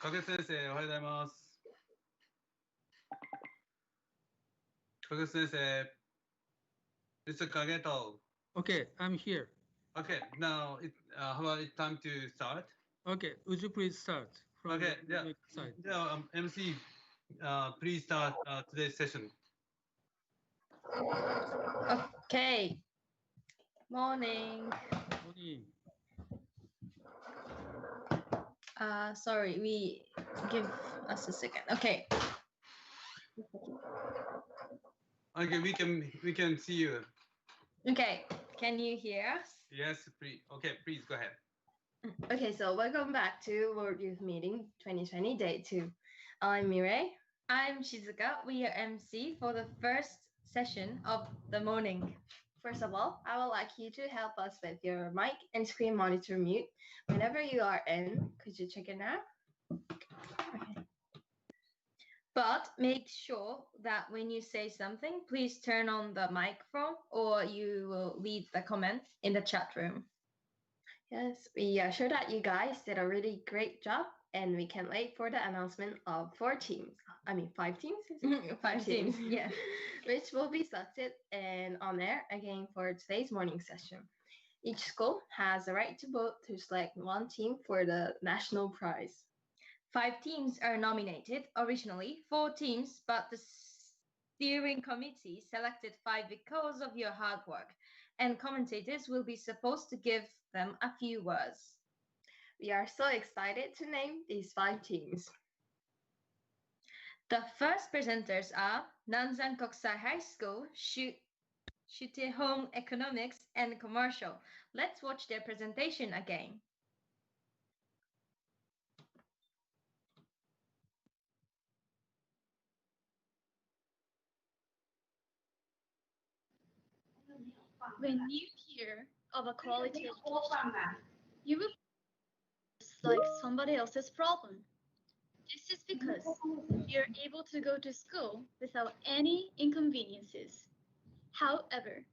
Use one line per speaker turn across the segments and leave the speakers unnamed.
影先生、おはようございます。影先生、Mr. Kageto.
Okay, I'm here.
Okay, now how about it's time to start?
Okay, would you please start from
the
yeah. side?
MC, please start today's session.
Okay. Morning.
Morning.
Sorry, give us a second. Okay.
Okay, we can see you.
Okay, can you hear us?
Yes, please. Okay, please go ahead.
Okay, so welcome back to World Youth Meeting 2020 Day 2. I'm Mireille. I'm Shizuka. We are MC for the first session of the morning. First of all, I would like you to help us with your mic and screen monitor mute. Whenever you are in, could you check it now? Okay. But make sure that when you say something, please turn on the microphone or you will leave the comment in the chat room. Yes, we are sure that you guys did a really great job and we can't wait for the announcement of 5 teams. 5 teams, yeah, which will be selected and on air again for today's morning session. Each school has the right to vote to select one team for the national prize. 5 teams are nominated, originally 4 teams, but the steering committee selected 5 because of your hard work, and commentators will be supposed to give them a few words. We are so excited to name these 5 teams. The first presenters are Nanzan Kokusai High School, Shutehong Economics and Commercial. Let's watch their presentation again.
When you hear of a quality education, you will like somebody else's problem. This is because you're able to go to school without any inconveniences. However,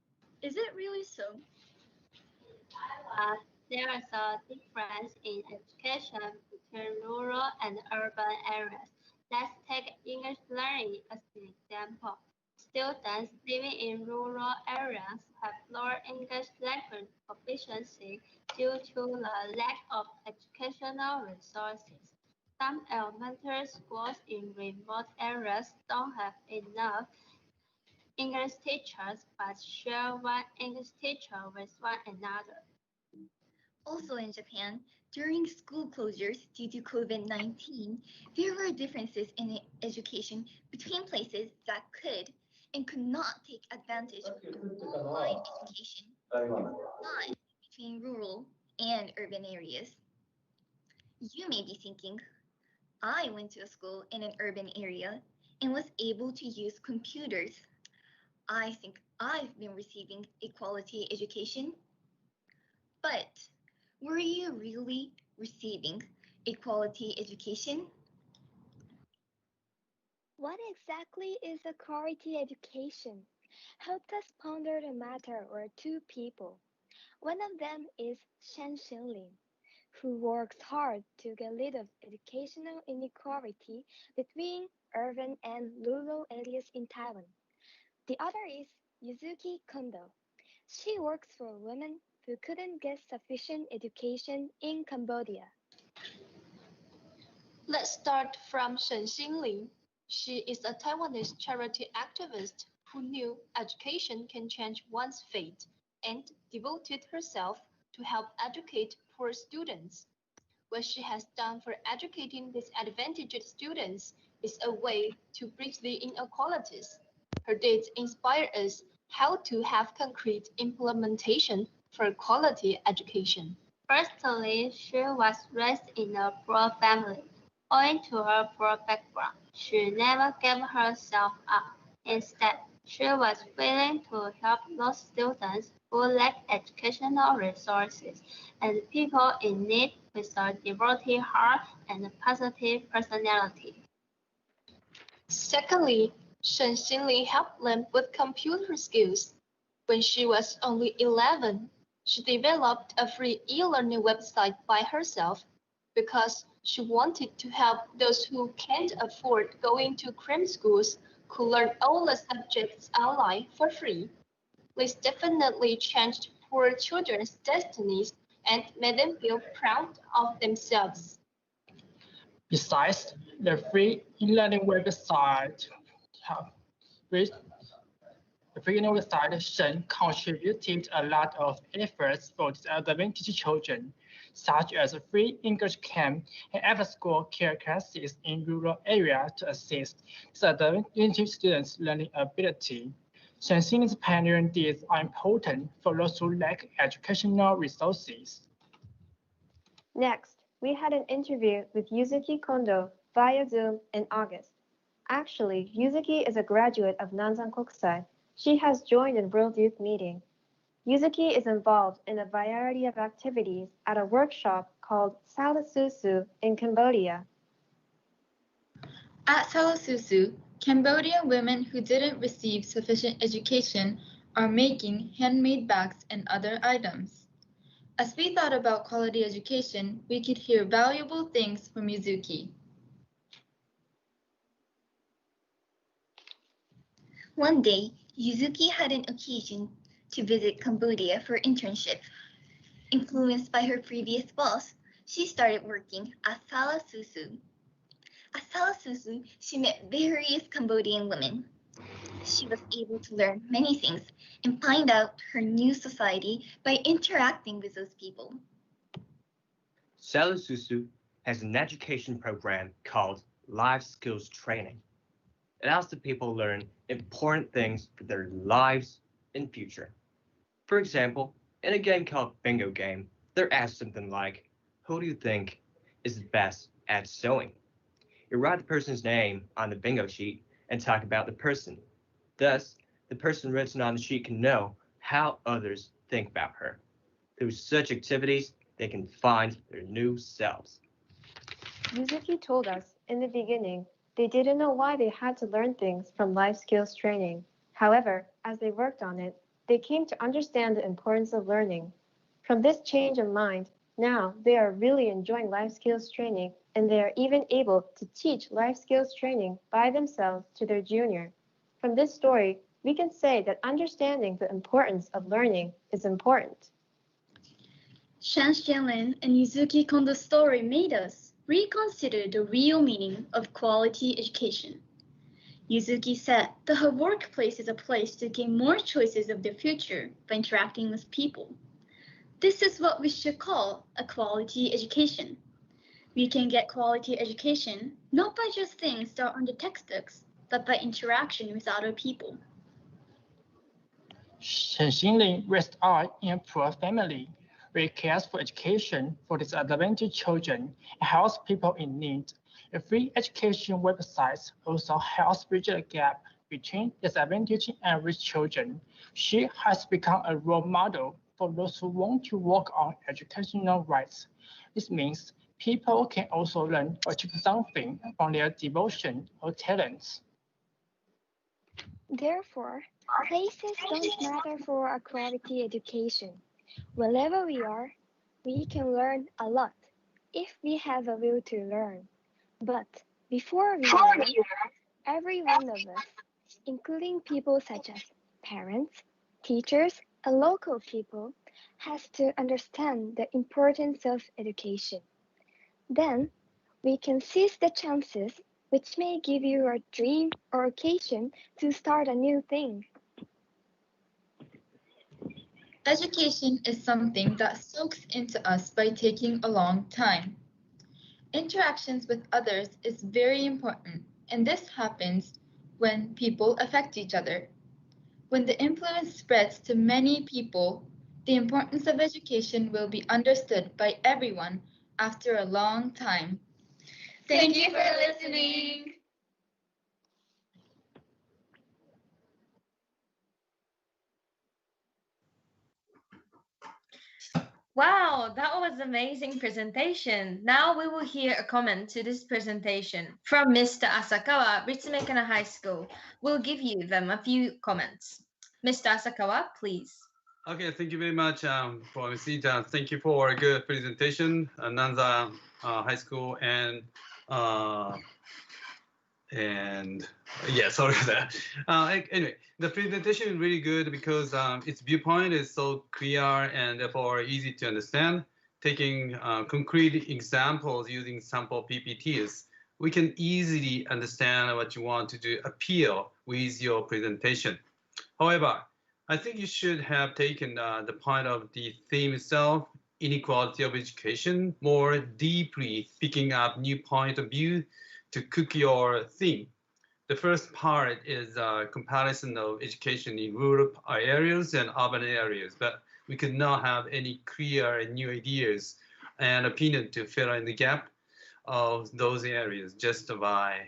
is it really so?
There is a difference in education between rural and urban areas. Let's take English learning as an example. Students living in rural areas have lower English language proficiency due to the lack of educational resources. Some elementary schools in remote areas don't have enough English teachers but share one English teacher with one another.
Also in Japan, during school closures due to COVID-19, there were differences in education between places that could and could not take advantage of online education, not between rural and urban areas. You may be thinking, I went to a school in an urban area and was able to use computers. I think I've been receiving a quality education. But were you really receiving a quality education?
What exactly is a quality education? Help us ponder the matter or 2 people. One of them is Shen Xinlin, who works hard to get rid of educational inequality between urban and rural areas in Taiwan. The other is Yuzuki Kondo. She works for women who couldn't get sufficient education in Cambodia.
Let's start from Shen Xinlin. She is a Taiwanese charity activist who knew education can change one's fate and devoted herself to help educate poor students. What she has done for educating disadvantaged students is a way to bridge the inequalities. Her deeds inspire us how to have concrete implementation for quality education.
Firstly, she was raised in a poor family. Owing to her poor background, she never gave herself up. Instead, she was willing to help those students who lack educational resources and people in need with a devoted heart and a positive personality.
Secondly, Shen Xinli helped them with computer skills. When she was only 11, she developed a free e-learning website by herself because she wanted to help those who can't afford going to cram schools could learn all the subjects online for free. This definitely changed poor children's destinies and made them feel proud of themselves.
Besides, the free e-learning website, Shen contributed a lot of efforts for disadvantaged children, such as a free English camp and after-school care classes in rural areas to assist disadvantaged students' learning ability. Shen Xinli's pioneering deeds are important for those who lack educational resources.
Next, we had an interview with Yuzuki Kondo via Zoom in August. Actually, Yuzuki is a graduate of Nanzan Kokusai. She has joined in World Youth Meeting. Yuzuki is involved in a variety of activities at a workshop called Salasusu in Cambodia.
At Salasusu, Cambodian women who didn't receive sufficient education are making handmade bags and other items. As we thought about quality education, we could hear valuable things from Yuzuki.
One day, Yuzuki had an occasion to visit Cambodia for internship. Influenced by her previous boss, she started working at Salasusu. At Salasusu, she met various Cambodian women. She was able to learn many things and find out her new society by interacting with those people.
Salasusu has an education program called Life Skills Training. It helps the people learn important things for their lives and future. For example, in a game called Bingo Game, they're asked something like, who do you think is the best at sewing? You write the person's name on the bingo sheet and talk about the person. Thus, the person written on the sheet can know how others think about her. Through such activities, they can find their new selves.
Yuzuki told us in the beginning they didn't know why they had to learn things from life skills training. However, as they worked on it, they came to understand the importance of learning. From this change of mind, now they are really enjoying life skills training, and they are even able to teach life skills training by themselves to their junior. From this story, we can say that understanding the importance of learning is important.
Shen Xianlin and Yuzuki Kondo's story made us reconsider the real meaning of quality education. Yuzuki said that her workplace is a place to gain more choices of the future by interacting with people. This is what we should call a quality education. We can get quality education not by just things that are on the textbooks, but by interaction with other people.
Shen Xinli raised up in a poor family, where it cares for education for disadvantaged children and helps people in need. The free education website also helps bridge the gap between disadvantaged and rich children. She has become a role model for those who want to work on educational rights. This means people can also learn or achieve something from their devotion or talents.
Therefore, places don't matter for a quality education. Wherever we are, we can learn a lot if we have a will to learn. But before we learn, every one of us, including people such as parents, teachers, and local people, has to understand the importance of education. Then, we can seize the chances which may give you a dream or occasion to start a new thing.
Education is something that soaks into us by taking a long time. Interactions with others is very important, and this happens when people affect each other. When the influence spreads to many people, the importance of education will be understood by everyone after a long time. Thank you for listening.
Wow, that was an amazing presentation. Now we will hear a comment to this presentation from Mr. Asakawa, Ritsumekana High School. We'll give you them a few comments. Mr. Asakawa, please.
Okay, thank you very much for MC. Thank you for a good presentation, Nanza High School, and yeah, sorry for that. Anyway, the presentation is really good because its viewpoint is so clear and therefore easy to understand. Taking concrete examples using sample PPTs, we can easily understand what you want to do appeal with your presentation. However, I think you should have taken the point of the theme itself, inequality of education, more deeply, picking up new point of view to cook your theme. The first part is a comparison of education in rural areas and urban areas, but we could not have any clear and new ideas and opinion to fill in the gap of those areas just by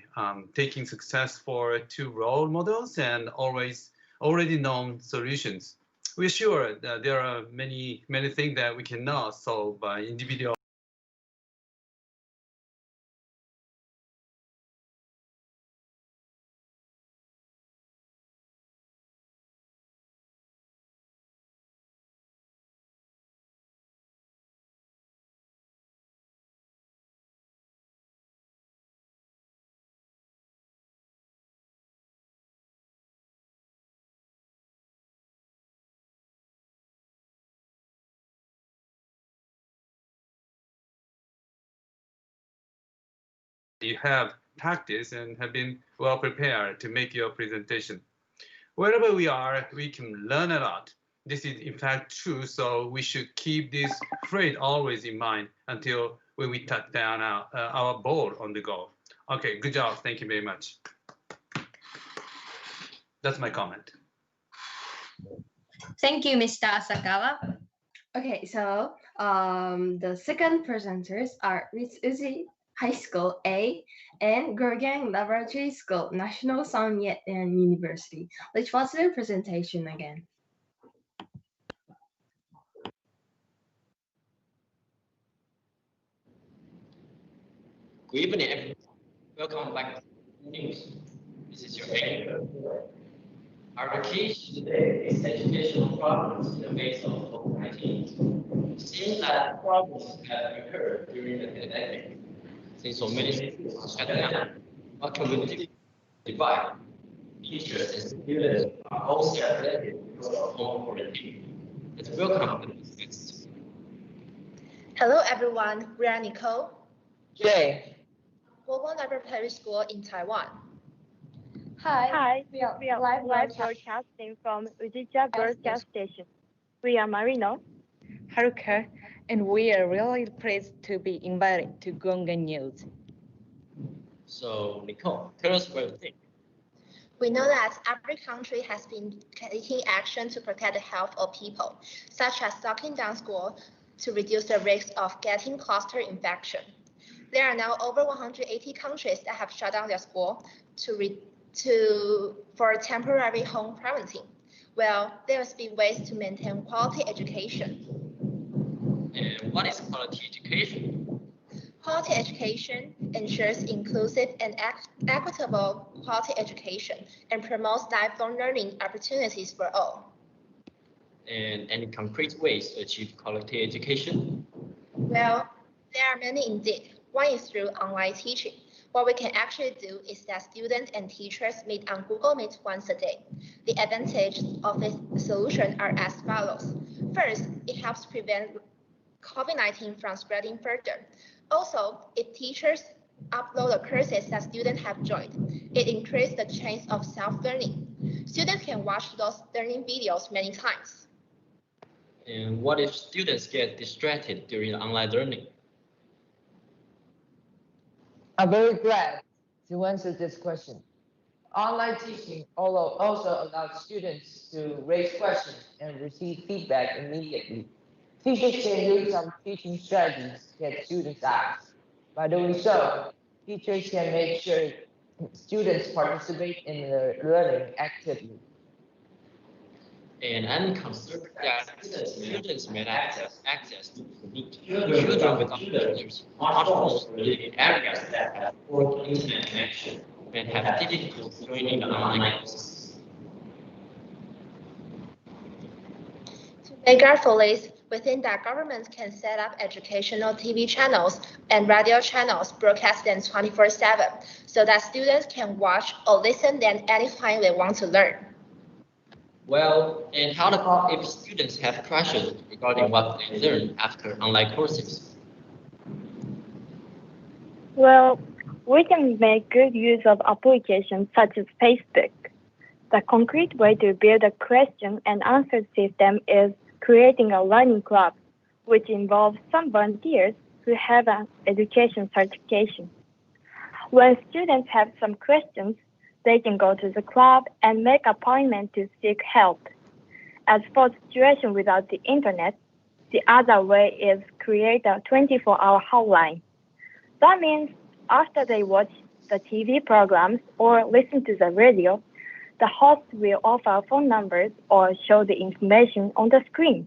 taking success for two role models and already known solutions. We're sure that there are many things that we cannot solve by individual. You have practiced and have been well prepared to make your presentation. Wherever we are, we can learn a lot. This is in fact true, so we should keep this phrase always in mind until when we touch down our ball on the goal. Okay, good job. Thank you very much. That's my comment.
Thank you, Mr. Asakawa. Okay, so the second presenters are Ritsuzi High School A and Gurgang Laboratory School, National Samyetan University. Let's watch their presentation again.
Good evening, everyone. Welcome back to the news. This is your anchor. Our case today is educational problems in the face of COVID-19. It seems that problems have occurred during the pandemic. Since so many schools are shut down, what can we do to divide? Teachers and students are all separated because of home quarantine. Let's welcome the guests.
Hello, everyone. We are Nicole.
Jay.
Global Laboratory School in Taiwan.
Hi, we are live broadcasting from Ujija Broadcast Station. We are Marino,
Haruka, and we are really pleased to be invited to Gongan News.
So, Nicole, tell us what you think.
We know that every country has been taking action to protect the health of people, such as locking down school to reduce the risk of getting cluster infection. There are now over 180 countries that have shut down their school for temporary home quarantine. Well, there must be ways to maintain quality education.
And what is quality education?
Quality education ensures inclusive and equitable quality education and promotes lifelong learning opportunities for all.
And any concrete ways to achieve quality education?
Well, there are many indeed. One is through online teaching. What we can actually do is that students and teachers meet on Google Meet once a day. The advantages of this solution are as follows. First, it helps prevent COVID-19 from spreading further. Also, if teachers upload the courses that students have joined, it increases the chance of self-learning. Students can watch those learning videos many times.
And what if students get distracted during online learning?
I'm very glad to answer this question. Online teaching also allows students to raise questions and receive feedback immediately. Teachers can use some teaching strategies to get students out. By doing so, teachers can make sure students participate in the learning actively.
and I'm concerned that students may access to children with computers, smartphones, or live in areas that have poor internet connection and have difficulty joining the online courses.
To make our fully, within that, governments can set up educational TV channels and radio channels broadcasting 24/7 so that students can watch or listen them anytime they want to learn.
Well, and how about if students have questions regarding what they learn after online courses?
Well, we can make good use of applications such as Facebook. The concrete way to build a question and answer system is creating a learning club, which involves some volunteers who have an education certification. When students have some questions, they can go to the club and make appointment to seek help. As for the situation without the internet, the other way is create a 24-hour hotline. That means after they watch the TV programs or listen to the radio, the host will offer phone numbers or show the information on the screen.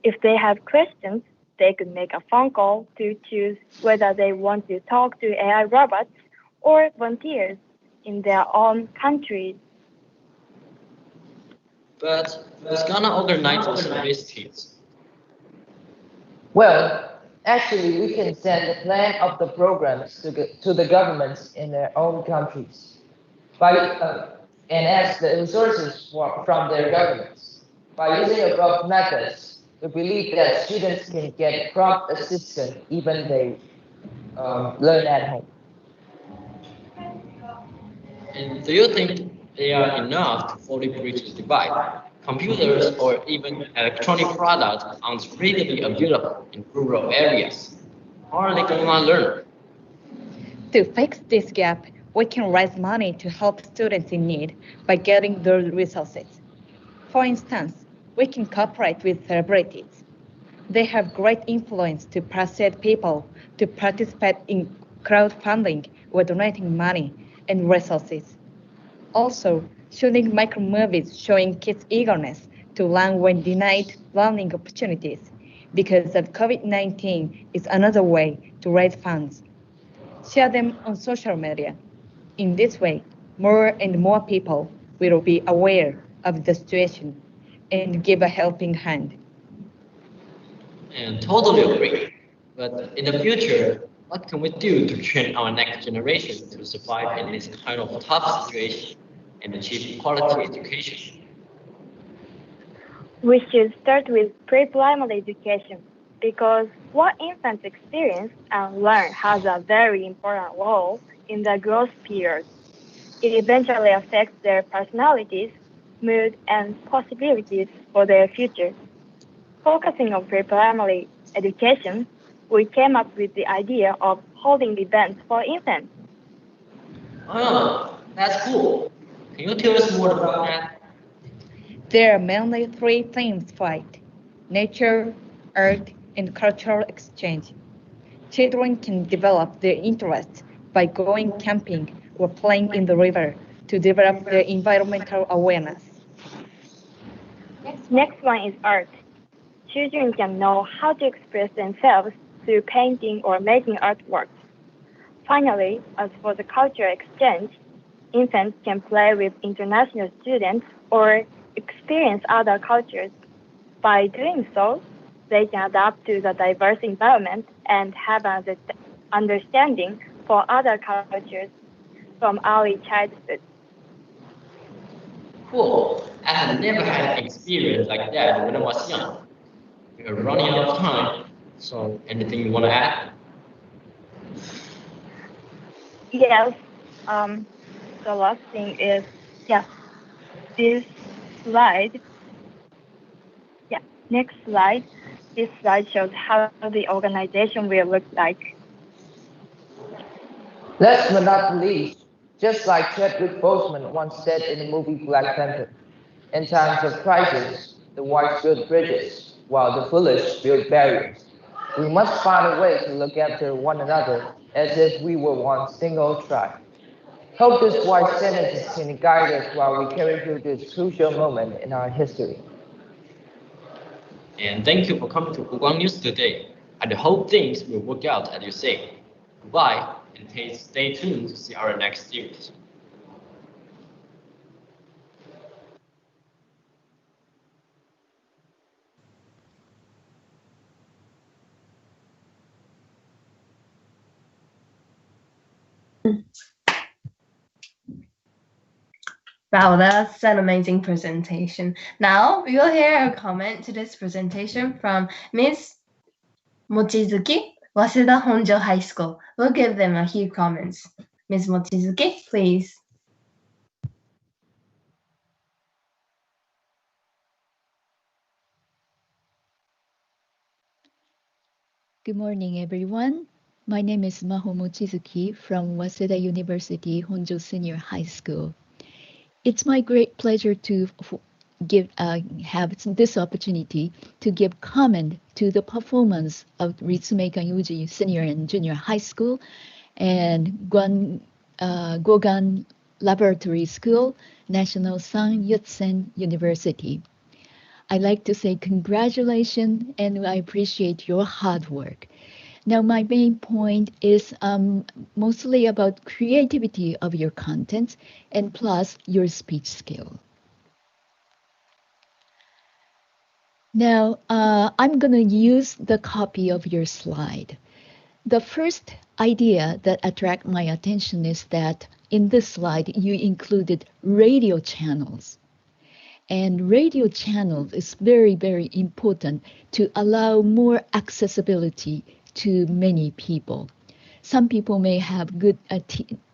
If they have questions, they could make a phone call to choose whether they want to talk to AI robots or volunteers in their own countries.
But who's gonna organize those surveys kids?
Well, actually, we can send the plan of the programs to the governments in their own countries and ask the resources from their governments. By using above methods, we believe that students can get prompt assistance even they learn at home.
And do you think they are enough to fully bridge the divide? Computers or even electronic products aren't readily available in rural areas. How are they going to learn?
To fix this gap, we can raise money to help students in need by getting those resources. For instance, we can cooperate with celebrities. They have great influence to persuade people to participate in crowdfunding or donating money and resources. Also, shooting micro-movies showing kids' eagerness to learn when denied learning opportunities because of COVID-19 is another way to raise funds. Share them on social media. In this way, more and more people will be aware of the situation and give a helping hand.
And totally agree. But in the future, what can we do to train our next generation to survive in this kind of tough situation and achieve quality education?
We should start with pre-primary education because what infants experience and learn has a very important role in the growth period. It eventually affects their personalities, mood, and possibilities for their future. Focusing on pre-primary education, we came up with the idea of holding events for infants.
Oh, that's cool. Can you tell us more about that?
There are mainly three themes for it: nature, art, and cultural exchange. Children can develop their interests by going camping or playing in the river to develop their environmental awareness.
Next one is art. Children can know how to express themselves through painting or making artwork. Finally, as for the cultural exchange, infants can play with international students or experience other cultures. By doing so, they can adapt to the diverse environment and have an understanding for other cultures from early childhood.
Cool. I have never had an experience like that when I was young. We're running out of time, so anything you want to add?
Yes. The last thing is, this slide. Next slide. This slide shows how the organization will look like.
Last but not least, just like Chadwick Boseman once said in the movie Black Panther, in times of crisis, the wise build bridges, while the foolish build barriers. We must find a way to look after one another as if we were one single tribe. Hope this wise sentence can guide us while we carry through this crucial moment in our history.
And thank you for coming to Guguang News today. I hope things will work out as you say. Goodbye, and please stay tuned to see our next series.
Wow, that's an amazing presentation. Now we will hear a comment to this presentation from Ms. Mochizuki, Waseda Honjo High School. We'll give them a few comments. Ms. Mochizuki, please.
Good morning, everyone. My name is Maho Mochizuki from Waseda University Honjo Senior High School. It's my great pleasure to have this opportunity to give comment to the performance of Ritsumei Ganyuji Senior and Junior High School and Gogan Laboratory School, National San Yat-sen University. I'd like to say congratulations and I appreciate your hard work. Now, my main point is mostly about creativity of your content and plus your speech skill. Now, I'm going to use the copy of your slide. The first idea that attracted my attention is that in this slide, you included radio channels. And radio channels is very, very important to allow more accessibility to many people. Some people may have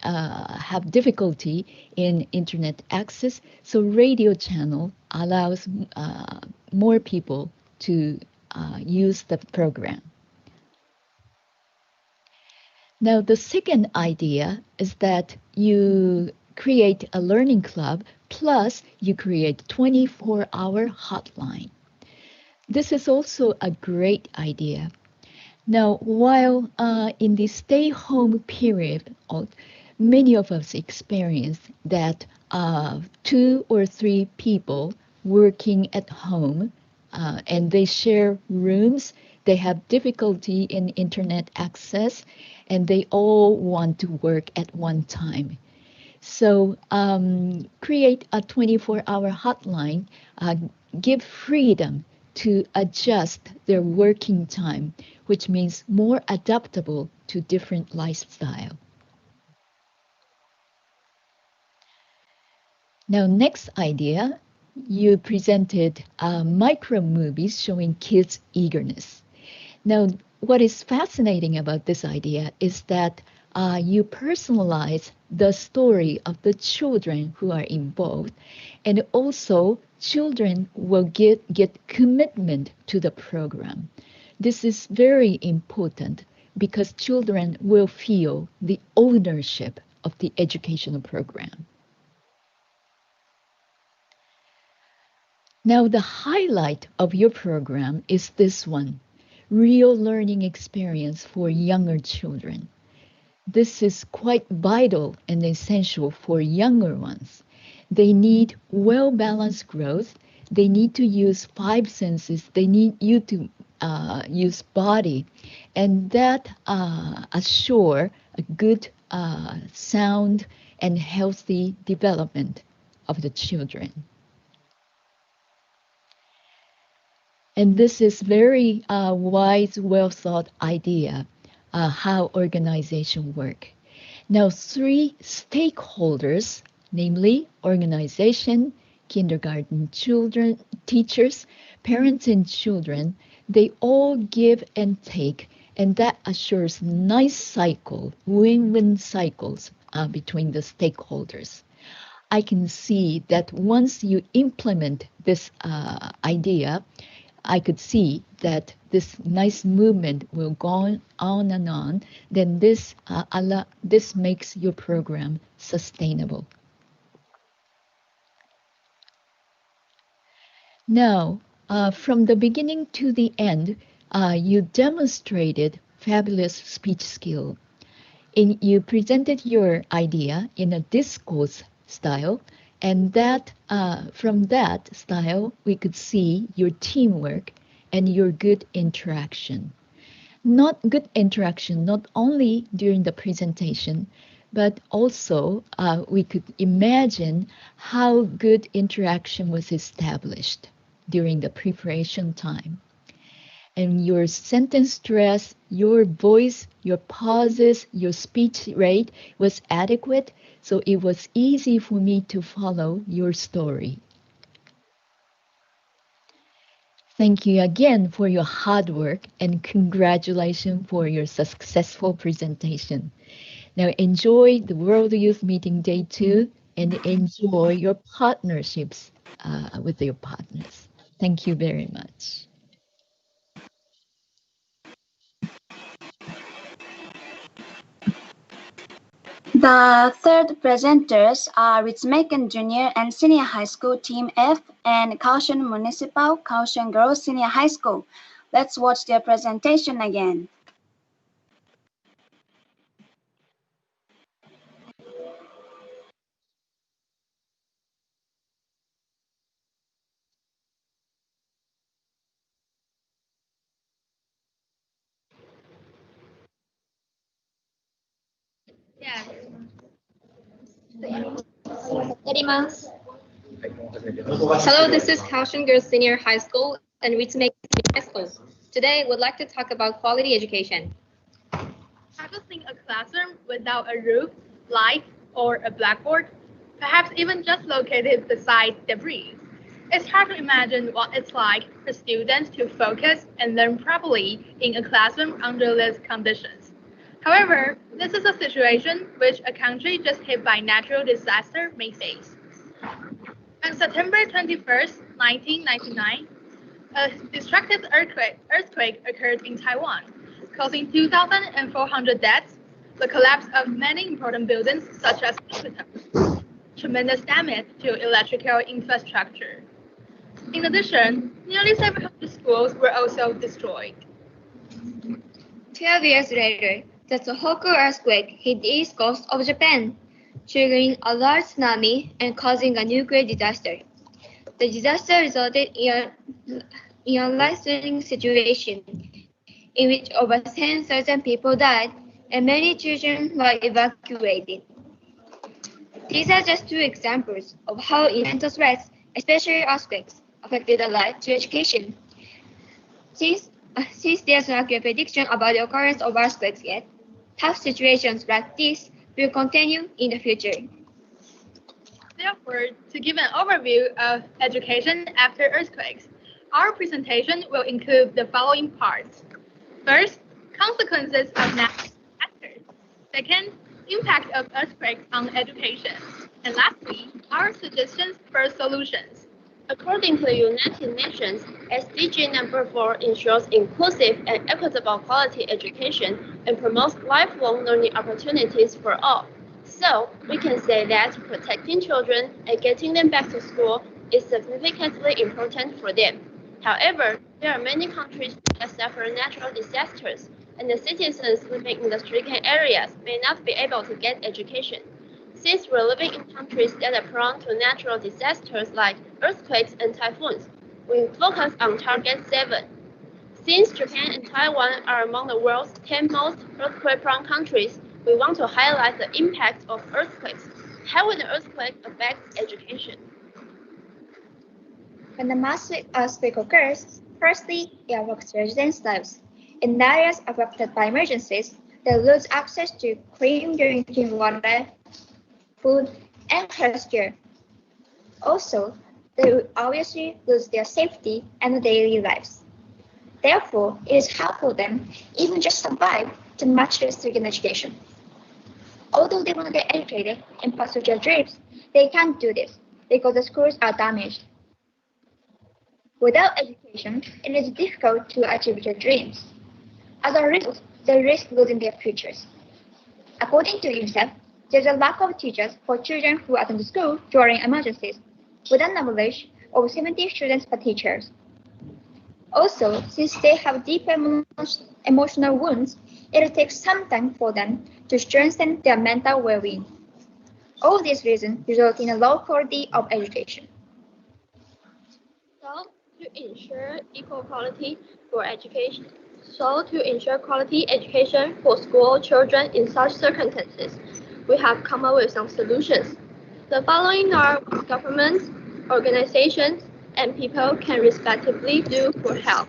have difficulty in internet access, so radio channel allows more people to use the program. Now, the second idea is that you create a learning club, plus you create 24-hour hotline. This is also a great idea. Now, while in the stay-home period, many of us experience that 2 or 3 people working at home and they share rooms, they have difficulty in internet access, and they all want to work at one time. So create a 24-hour hotline, give freedom to adjust their working time, which means more adaptable to different lifestyle. Now, next idea, you presented micro movies showing kids' eagerness. Now, what is fascinating about this idea is that you personalize the story of the children who are involved, and also children will get commitment to the program. This is very important because children will feel the ownership of the educational program. Now, the highlight of your program is this one, real learning experience for younger children. This is quite vital and essential for younger ones. They need well-balanced growth. They need to use 5 senses. They need you to use body, and that assure a good sound and healthy development of the children. And this is very wise, well-thought idea, how organization work. Now, 3 stakeholders, namely organization, kindergarten children, teachers, parents and children, they all give and take, and that assures nice cycle, win-win cycles between the stakeholders. I can see that once you implement this idea, I could see that this nice movement will go on and on, then this makes your program sustainable. Now, from the beginning to the end, you demonstrated fabulous speech skill. You presented your idea in a discourse style, and that from that style, we could see your teamwork and your good interaction. Not good interaction, not only during the presentation, but also we could imagine how good interaction was established during the preparation time. And your sentence stress, your voice, your pauses, your speech rate was adequate, so it was easy for me to follow your story. Thank you again for your hard work and congratulations for your successful presentation. Now enjoy the World Youth Meeting Day 2 and enjoy your partnerships with your partners. Thank you very much.
The third presenters are Ritsumeikan Junior and Senior High School Team F and Kaohsiung Municipal Kaohsiung Girls Senior High School. Let's watch their presentation again.
Hello, this is Kaohsiung Girls Senior High School and Ritsumeikan High School. Today, we'd like to talk about quality education.
Have you seen a classroom without a roof, light, or a blackboard? Perhaps even just located beside debris. It's hard to imagine what it's like for students to focus and learn properly in a classroom under these conditions. However, this is a situation which a country just hit by natural disaster may face. On September 21st, 1999, a destructive earthquake occurred in Taiwan, causing 2,400 deaths, the collapse of many important buildings such as hospitals, tremendous damage to electrical infrastructure. In addition, nearly 700 schools were also destroyed.
12 years later, the Tohoku earthquake hit the east coast of Japan, triggering a large tsunami and causing a nuclear disaster. The disaster resulted in a life-threatening situation in which over 10,000 people died and many children were evacuated. These are just two examples of how environmental threats, especially earthquakes, affected the right to education. Since there's no accurate prediction about the occurrence of earthquakes yet, tough situations like this will continue in the future.
Therefore, to give an overview of education after earthquakes, our presentation will include the following parts. First, consequences of natural disasters. Second, impact of earthquakes on education. And lastly, our suggestions for solutions.
According to the United Nations, SDG number 4 ensures inclusive and equitable quality education and promotes lifelong learning opportunities for all. So, we can say that protecting children and getting them back to school is significantly important for them. However, there are many countries that suffer natural disasters, and the citizens living in the stricken areas may not be able to get education. Since we're living in countries that are prone to natural disasters like earthquakes and typhoons, we focus on Target 7. Since Japan and Taiwan are among the world's 10 most earthquake-prone countries, we want to highlight the impact of earthquakes. How will an earthquake affect education?
When a massive earthquake occurs, firstly, it affects residents' lives. In areas affected by emergencies, they lose access to clean drinking water, food, and healthcare. Also, they will obviously lose their safety and daily lives. Therefore, it is hard for them, even just survive, to match their stricken education. Although they want to get educated and pursue their dreams, they can't do this because the schools are damaged. Without education, it is difficult to achieve their dreams. As a result, they risk losing their futures. According to UNICEF, there's a lack of teachers for children who attend school during emergencies, with an average of 70 students per teacher. Also, since they have deep emotional wounds, it takes some time for them to strengthen their mental well-being. All these reasons result in a low quality of education.
So, to ensure quality education for school children in such circumstances, we have come up with some solutions. The following are what governments, organizations, and people can respectively do for help.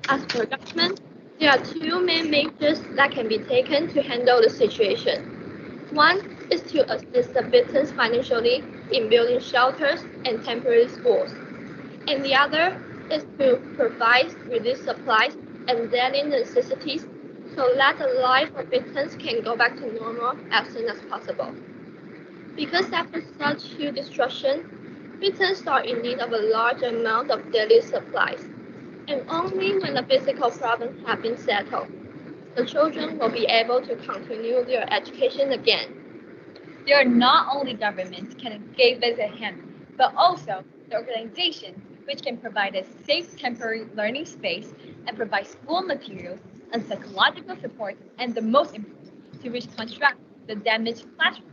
As for government, there are two main measures that can be taken to handle the situation. One is to assist the victims financially in building shelters and temporary schools, and the other is to provide relief supplies and daily necessities so that the life of victims can go back to normal as soon as possible. Because after such huge destruction, victims are in need of a large amount of daily supplies, and only when the physical problems have been settled, the children will be able to continue their education again.
There are not only governments can give us a hand, but also the organizations which can provide a safe temporary learning space and provide school materials and psychological support, and the most important, to reconstruct the damaged classrooms.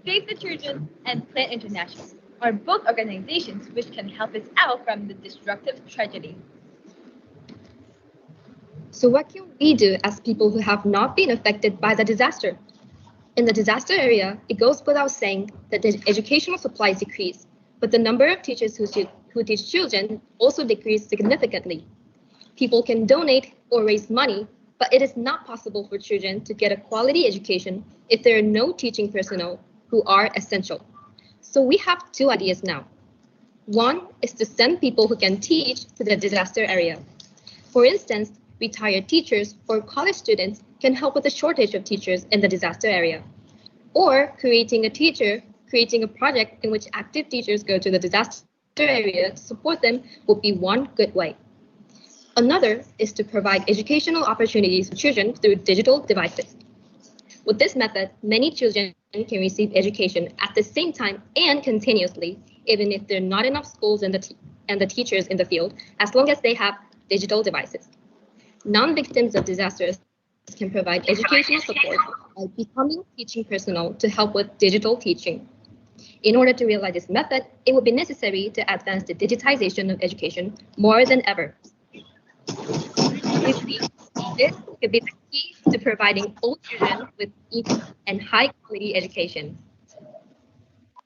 Save the Children and Plan International are both organizations which can help us out from the destructive tragedy.
So what can we do as people who have not been affected by the disaster? In the disaster area, it goes without saying that the educational supplies decrease, but the number of teachers who teach children also decrease significantly. People can donate or raise money, but it is not possible for children to get a quality education if there are no teaching personnel who are essential. So we have two ideas now. One is to send people who can teach to the disaster area. For instance, retired teachers or college students can help with the shortage of teachers in the disaster area. Or creating a project in which active teachers go to the disaster area to support them would be one good way. Another is to provide educational opportunities for children through digital devices. With this method, many children can receive education at the same time and continuously, even if there are not enough schools and the teachers in the field, as long as they have digital devices. Non-victims of disasters can provide educational support by becoming teaching personnel to help with digital teaching. In order to realize this method, it would be necessary to advance the digitization of education more than ever. This could be the key to providing all children with equal and high-quality education.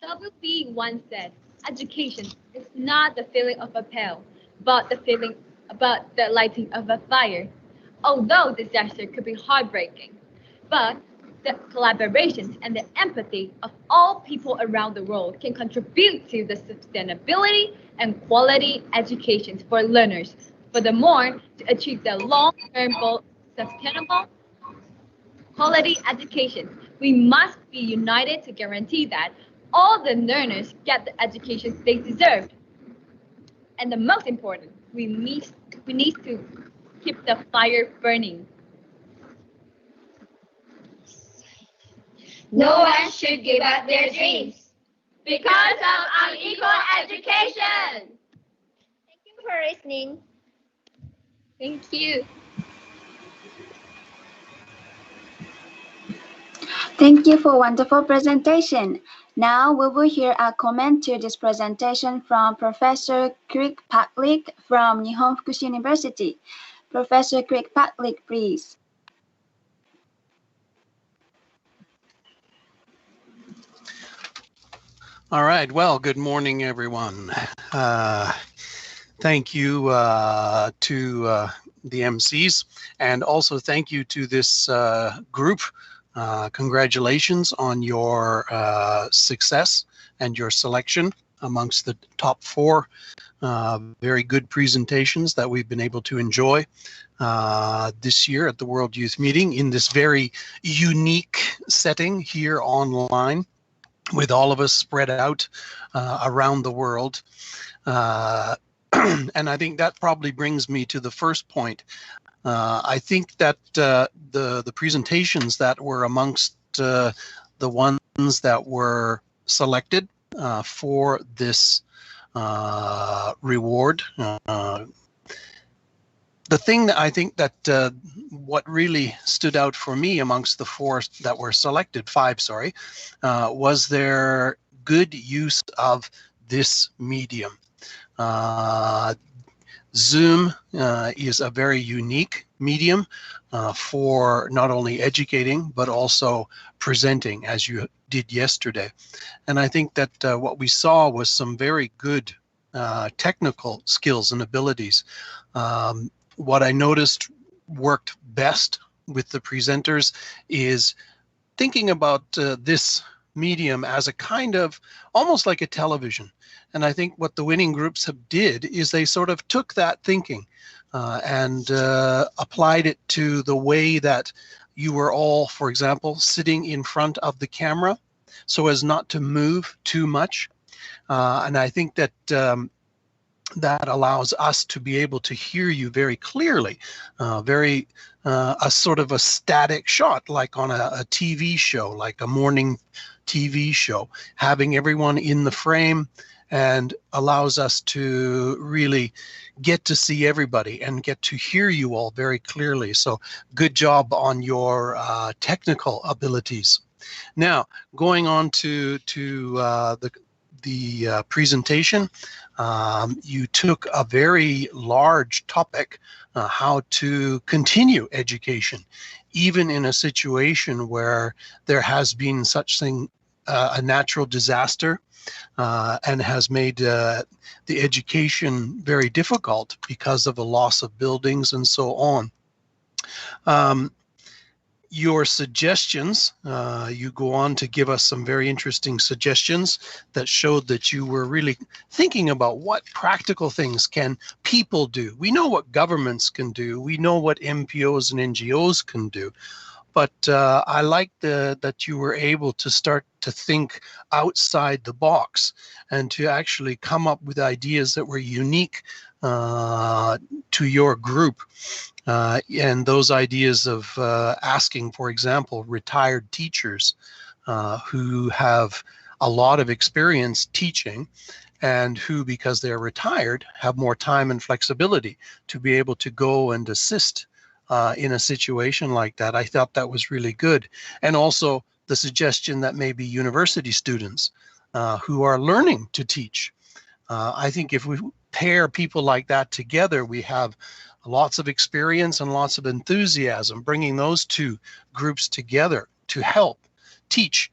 WB once said, education is not the feeling of a pail, but the lighting of a fire. Although disaster could be heartbreaking, but the collaborations and the empathy of all people around the world can contribute to the sustainability and quality education for learners. Furthermore, to achieve the long-term goal of sustainable quality education, we must be united to guarantee that all the learners get the education they deserve. And the most important, we need to keep the fire burning.
No one should give up their dreams
because of unequal education.
Thank you for listening.
Thank you.
Thank you for wonderful presentation. Now we will hear a comment to this presentation from Professor Kirkpatrick from Nihon Fukushi University. Professor Kirkpatrick, please.
All right. Well, good morning, everyone. Thank you to the MCs, and also thank you to this group. Congratulations on your success and your selection amongst the top 4 very good presentations that we've been able to enjoy this year at the World Youth Meeting in this very unique setting here online, with all of us spread out around the world. And I think that probably brings me to the first point. I think that the presentations that were amongst the ones that were selected for this reward the thing that I think that what really stood out for me amongst the four that were selected, five, sorry, was their good use of this medium. Zoom is a very unique medium for not only educating, but also presenting, as you did yesterday. And I think that what we saw was some very good technical skills and abilities. What I noticed worked best with the presenters is thinking about this medium as a kind of almost like a television. And I think what the winning groups have did is they sort of took that thinking and applied it to the way that you were all, for example, sitting in front of the camera so as not to move too much. And I think that that allows us to be able to hear you very clearly, a sort of a static shot, like on a TV show, like a morning TV show, having everyone in the frame, and allows us to really get to see everybody and get to hear you all very clearly. So good job on your technical abilities. Now, going on to the presentation, you took a very large topic, how to continue education, even in a situation where there has been such thing, a natural disaster, and has made the education very difficult because of the loss of buildings and so on. Your suggestions, you go on to give us some very interesting suggestions that showed that you were really thinking about what practical things can people do. We know what governments can do. We know what MPOs and NGOs can do. But I like that you were able to start to think outside the box and to actually come up with ideas that were unique to your group. And those ideas of asking, for example, retired teachers who have a lot of experience teaching and who, because they're retired, have more time and flexibility to be able to go and assist in a situation like that. I thought that was really good. And also the suggestion that maybe university students who are learning to teach. I think if we pair people like that together, we have lots of experience and lots of enthusiasm. Bringing those two groups together to help teach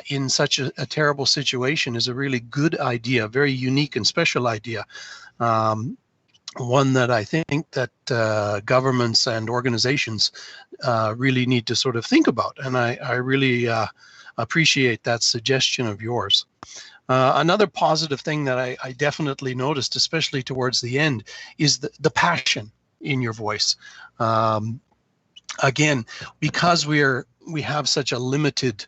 in such a terrible situation is a really good idea, very unique and special idea. One that I think that governments and organizations really need to sort of think about. And I really appreciate that suggestion of yours. Another positive thing that I definitely noticed, especially towards the end, is the passion in your voice. Again, because we have such a limited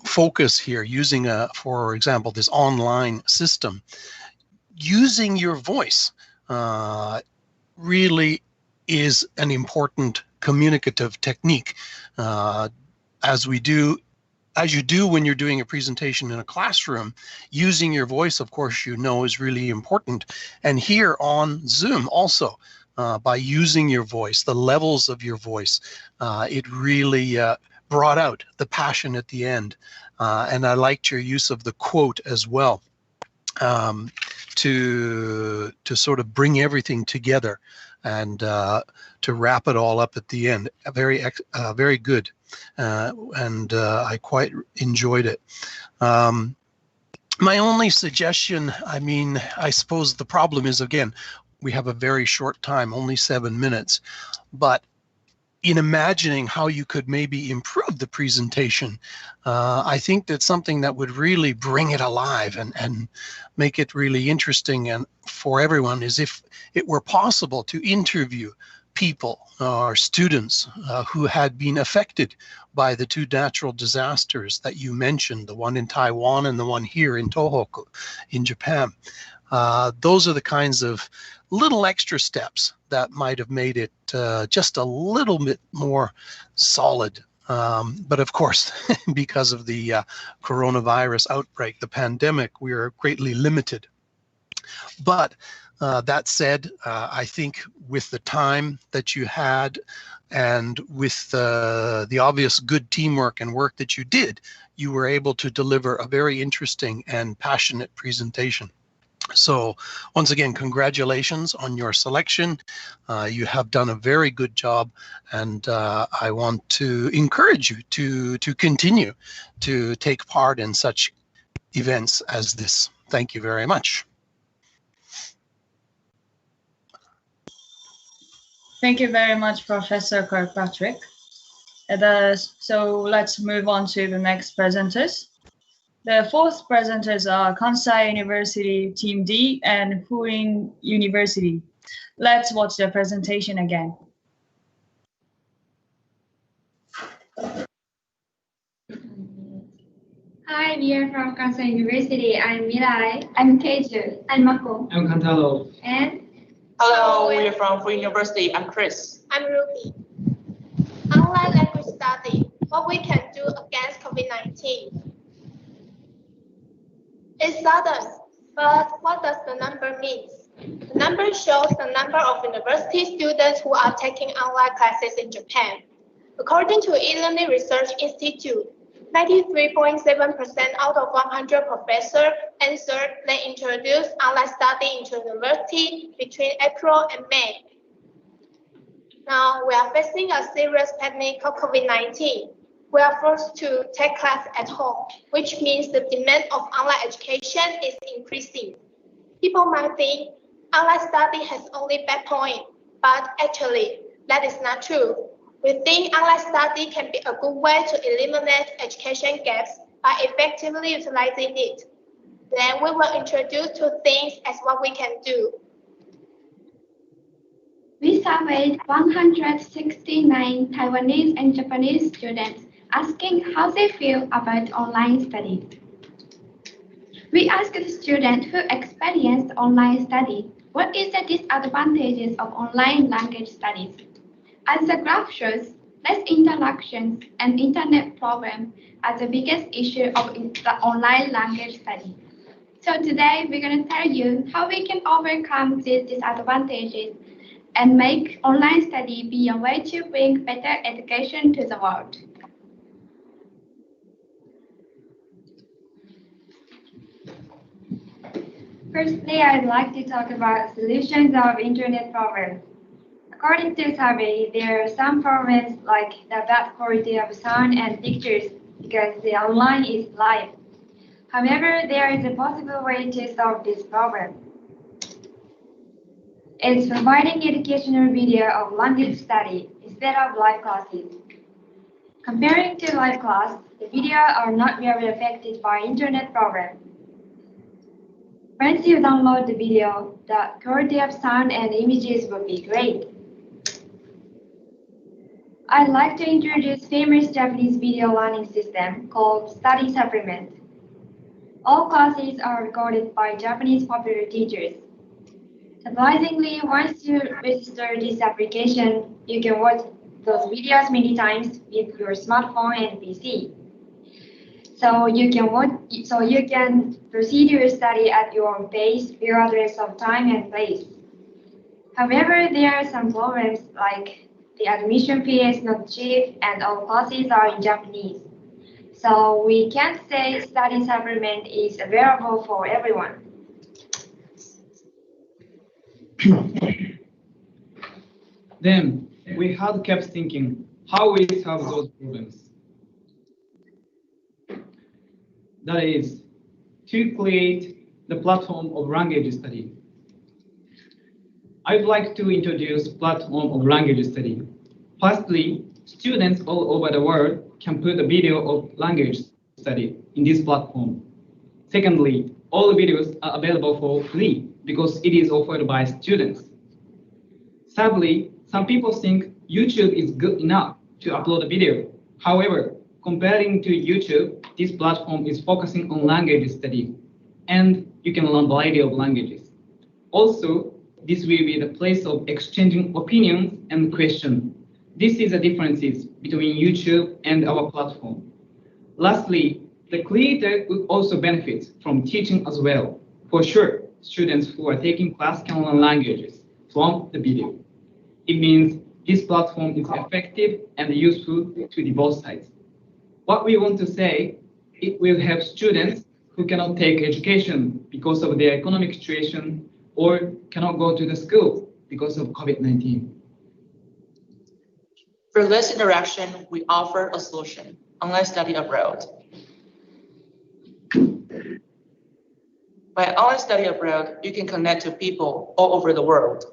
focus here, using for example, this online system, using your voice really is an important communicative technique, as you do when you're doing a presentation in a classroom. Using your voice, of course, is really important. And here on Zoom also, by using your voice, the levels of your voice, it really brought out the passion at the end. And I liked your use of the quote as well, to sort of bring everything together and to wrap it all up at the end. Very good. And I quite enjoyed it. My only suggestion, I suppose the problem is, again, we have a very short time, only 7 minutes, but in imagining how you could maybe improve the presentation, I think that something that would really bring it alive and make it really interesting and for everyone is if it were possible to interview people or students who had been affected by the two natural disasters that you mentioned, the one in Taiwan and the one here in Tohoku in Japan. Those are the kinds of little extra steps that might have made it just a little bit more solid. But of course, because of the coronavirus outbreak, the pandemic, we are greatly limited. But That said, I think with the time that you had and with the obvious good teamwork and work that you did, you were able to deliver a very interesting and passionate presentation. So once again, congratulations on your selection. You have done a very good job, and I want to encourage you to continue to take part in such events as this. Thank you very much.
Thank you very much, Professor Kirkpatrick. So let's move on to the next presenters. The fourth presenters are Kansai University Team D and Huin University. Let's watch the presentation again.
Hi, we are from Kansai University. I'm Mirai. I'm Teju. I'm Mako.
I'm Kantaro.
And
hello, we are from Free University. I'm Chris.
I'm Ruby. Online language study, what we can do against COVID-19. It's sudden, but what does the number mean? The number shows the number of university students who are taking online classes in Japan. According to e-learning research institute, 93.7% out of 100 professors answered they introduced online study into university between April and May. Now we are facing a serious pandemic of COVID-19. We are forced to take class at home, which means the demand of online education is increasing. People might think online study has only bad point, but actually that is not true. We think online study can be a good way to eliminate education gaps by effectively utilizing it. Then we will introduce two things as what we can do.
we surveyed 169 Taiwanese and Japanese students asking how they feel about online study. We asked the students who experienced online study, what is the disadvantages of online language studies? As the graph shows, less interactions and internet problems are the biggest issue of the online language study. So today we're going to tell you how we can overcome these disadvantages and make online study be a way to bring better education to the world. Firstly, I'd like to talk about solutions of internet problems. According to the survey, there are some problems like the bad quality of sound and pictures because the online is live. However, there is a possible way to solve this problem. It's providing educational video of language study instead of live classes. Comparing to live class, the video are not very affected by internet problems. Once you download the video, the quality of sound and images will be great. I'd like to introduce famous Japanese video learning system called Study Supplement. All classes are recorded by Japanese popular teachers. Surprisingly, once you register this application, you can watch those videos many times with your smartphone and PC. So you can proceed your study at your own pace, regardless of time and place. However, there are some problems like the admission fee is not cheap and all classes are in Japanese. So we can't say study supplement is available for everyone.
Then we had kept thinking how we solve those problems. That is, to create the platform of language study. I'd like to introduce platform of language study. Firstly, students all over the world can put a video of language study in this platform. Secondly, all videos are available for free because it is offered by students. Thirdly, some people think YouTube is good enough to upload a video. However, comparing to YouTube, this platform is focusing on language study, and you can learn a variety of languages. Also, this will be the place of exchanging opinions and questions. This is the differences between YouTube and our platform. Lastly, the creator would also benefit from teaching as well. For sure, students who are taking class can learn languages from the video. It means this platform is effective and useful to the both sides. What we want to say, it will help students who cannot take education because of their economic situation or cannot go to the school because of COVID-19.
For less interaction, we offer a solution, online study abroad. By online study abroad, you can connect to people all over the world.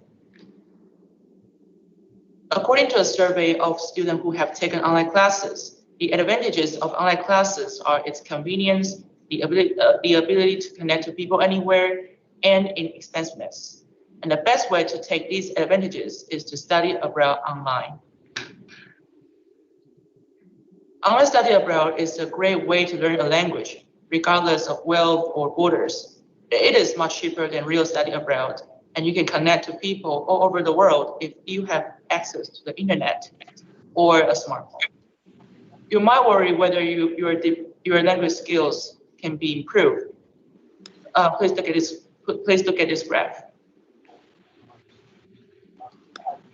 According to a survey of students who have taken online classes, the advantages of online classes are its convenience, the ability to connect to people anywhere, and inexpensiveness. And the best way to take these advantages is to study abroad online. Online study abroad is a great way to learn a language, regardless of wealth or borders. It is much cheaper than real study abroad, and you can connect to people all over the world if you have access to the internet or a smartphone. You might worry whether your language skills can be improved. Please look at this graph.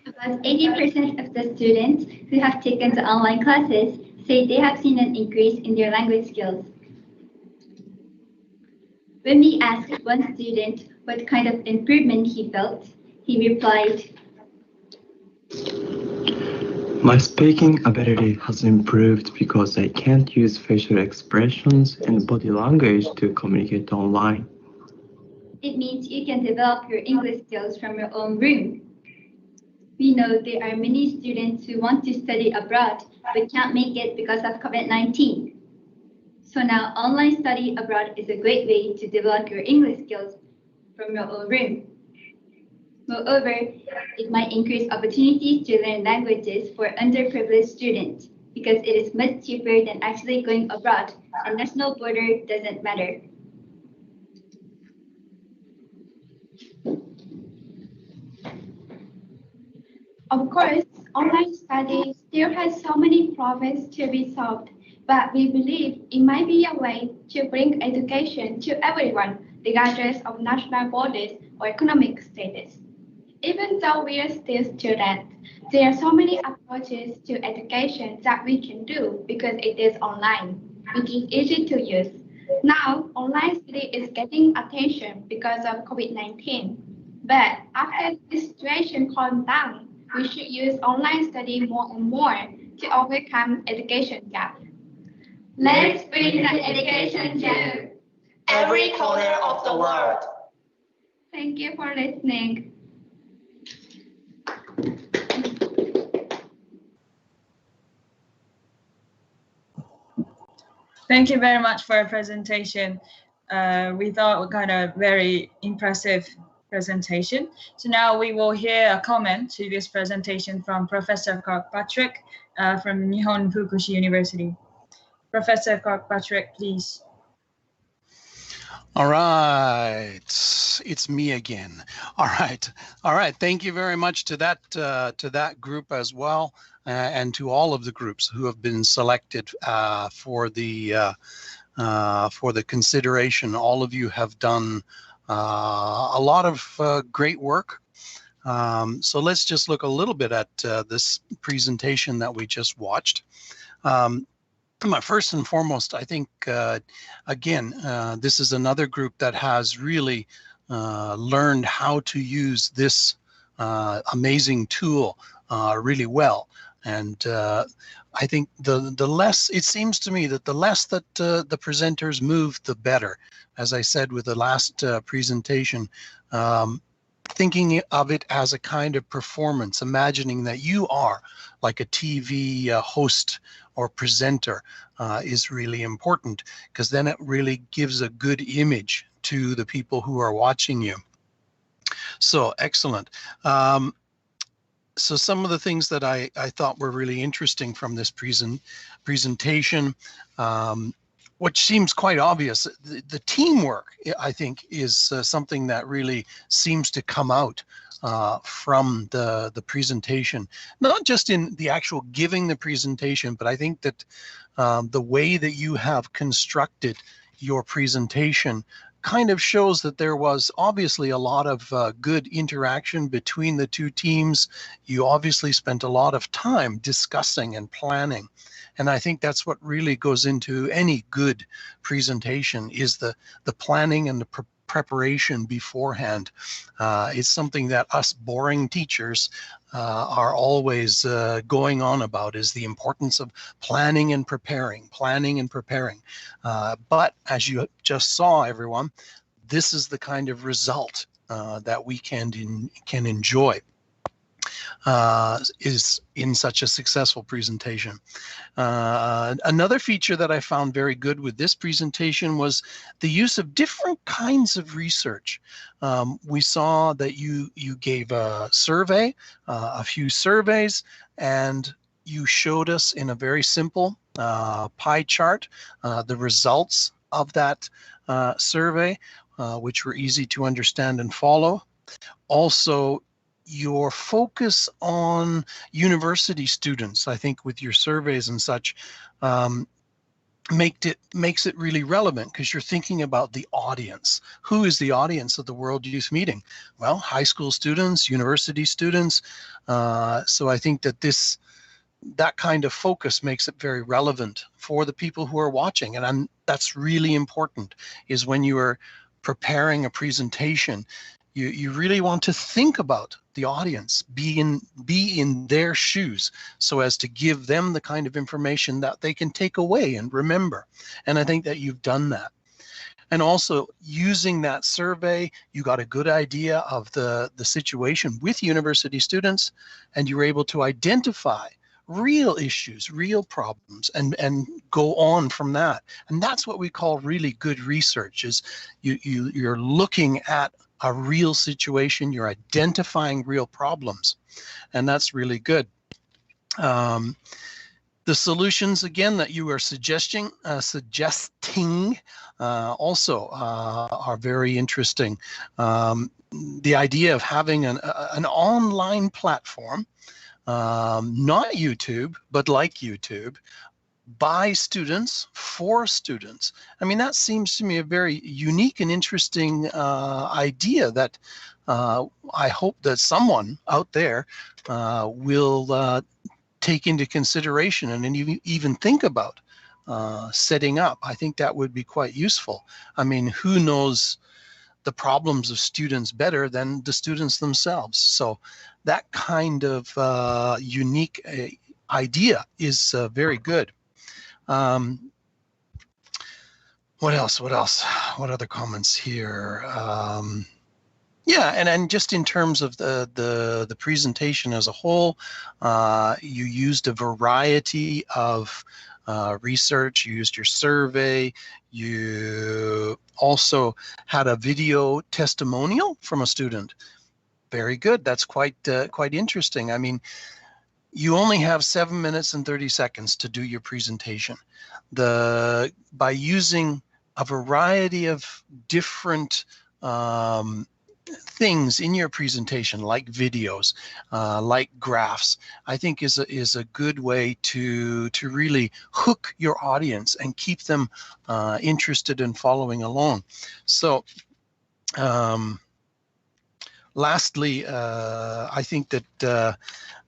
About 80% of the students who have taken the online classes say they have seen an increase in their language skills. When we asked one student what kind of improvement he felt, he replied,
"My speaking ability has improved because I can't use facial expressions and body language to communicate online."
It means you can develop your English skills from your own room. We know there are many students who want to study abroad but can't make it because of COVID-19. So now online study abroad is a great way to develop your English skills from your own room. Moreover, it might increase opportunities to learn languages for underprivileged students because it is much cheaper than actually going abroad, and national border doesn't matter. Of course, online study still has so many problems to be solved, but we believe it might be a way to bring education to everyone, regardless of national borders or economic status. Even though we are still students, there are so many approaches to education that we can do because it is online, which is easy to use. Now, online study is getting attention because of COVID-19, but after the situation calms down, we should use online study more and more to overcome education gap. Let's bring the education to
every corner of the world.
Thank you for listening.
Thank you very much for your presentation. We thought kind of very impressive presentation. So now we will hear a comment to this presentation from Professor Kirkpatrick from Nihon Fukushi University. Professor Kirkpatrick, please.
All right, it's me again. All right. Thank you very much to that group as well, and to all of the groups who have been selected for the consideration. All of you have done a lot of great work. So let's just look a little bit at this presentation that we just watched. First and foremost, I think, again, this is another group that has really learned how to use this amazing tool really well. And I think the less, it seems to me that the less that the presenters move, the better. As I said with the last presentation, thinking of it as a kind of performance, imagining that you are like a TV host or presenter is really important, because then it really gives a good image to the people who are watching you. So excellent. So some of the things that I thought were really interesting from this presentation, which seems quite obvious, the teamwork, I think, is something that really seems to come out from the presentation, not just in the actual giving the presentation, but I think that the way that you have constructed your presentation kind of shows that there was obviously a lot of good interaction between the two teams. You obviously spent a lot of time discussing and planning. And I think that's what really goes into any good presentation, is the planning and the preparation beforehand. It's something that us boring teachers are always going on about, is the importance of planning and preparing. But as you just saw, everyone, this is the kind of result that we can enjoy is in such a successful presentation. Another feature that I found very good with this presentation was the use of different kinds of research. We saw that you gave a survey, a few surveys, and you showed us in a very simple pie chart the results of that survey, which were easy to understand and follow. Also, your focus on university students, I think, with your surveys and such, makes it really relevant, because you're thinking about the audience. Who is the audience of the World Youth Meeting? Well, high school students, university students. So I think that that kind of focus makes it very relevant for the people who are watching. And that's really important, is when you are preparing a presentation, you really want to think about the audience, be in their shoes, so as to give them the kind of information that they can take away and remember. And I think that you've done that. And also, using that survey, you got a good idea of the situation with university students, and you were able to identify real issues, real problems, and go on from that. And that's what we call really good research, is you're looking at a real situation, you're identifying real problems, and that's really good. The solutions, again, that you are suggesting also are very interesting. The idea of having an online platform, not YouTube, but like YouTube, by students, for students. I mean, that seems to me a very unique and interesting idea that I hope that someone out there will take into consideration and even think about setting up. I think that would be quite useful. I mean, who knows the problems of students better than the students themselves? So that kind of unique idea is very good. What else? What other comments here? Yeah, and just in terms of the presentation as a whole, you used a variety of research. You used your survey. You also had a video testimonial from a student. Very good. That's quite interesting. I mean, you only have 7 minutes and 30 seconds to do your presentation. By using a variety of different things in your presentation, like videos, like graphs, I think is a good way to really hook your audience and keep them interested in following along. So lastly, I think that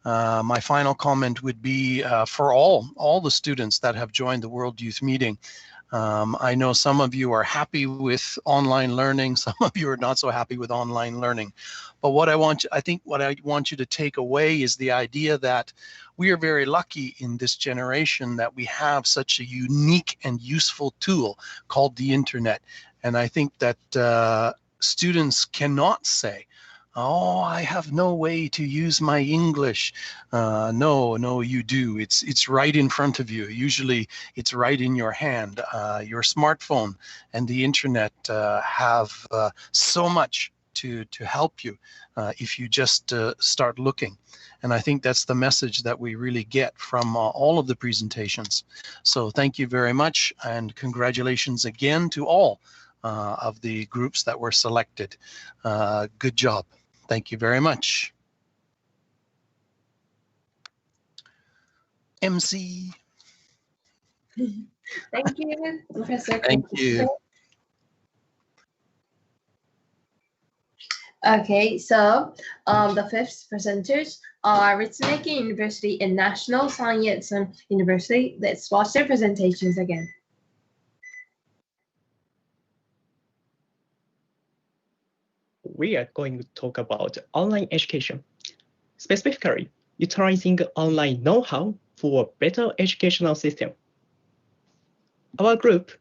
my final comment would be for all the students that have joined the World Youth Meeting. I know some of you are happy with online learning, some of you are not so happy with online learning. But what I want you to take away is the idea that we are very lucky in this generation that we have such a unique and useful tool called the internet. And I think that students cannot say, "Oh, I have no way to use my English." No, you do. It's right in front of you. Usually it's right in your hand. Your smartphone and the internet have so much to help you if you just start looking. And I think that's the message that we really get from all of the presentations. So thank you very much, and congratulations again to all of the groups that were selected. Good job. Thank you very much. MC.
Thank you, Professor.
Thank you.
Okay, so the fifth presenters are Ritsumeikan University and National Science University. Let's watch their presentations again.
We are going to talk about online education, specifically utilizing online know-how for a better educational system. Our group,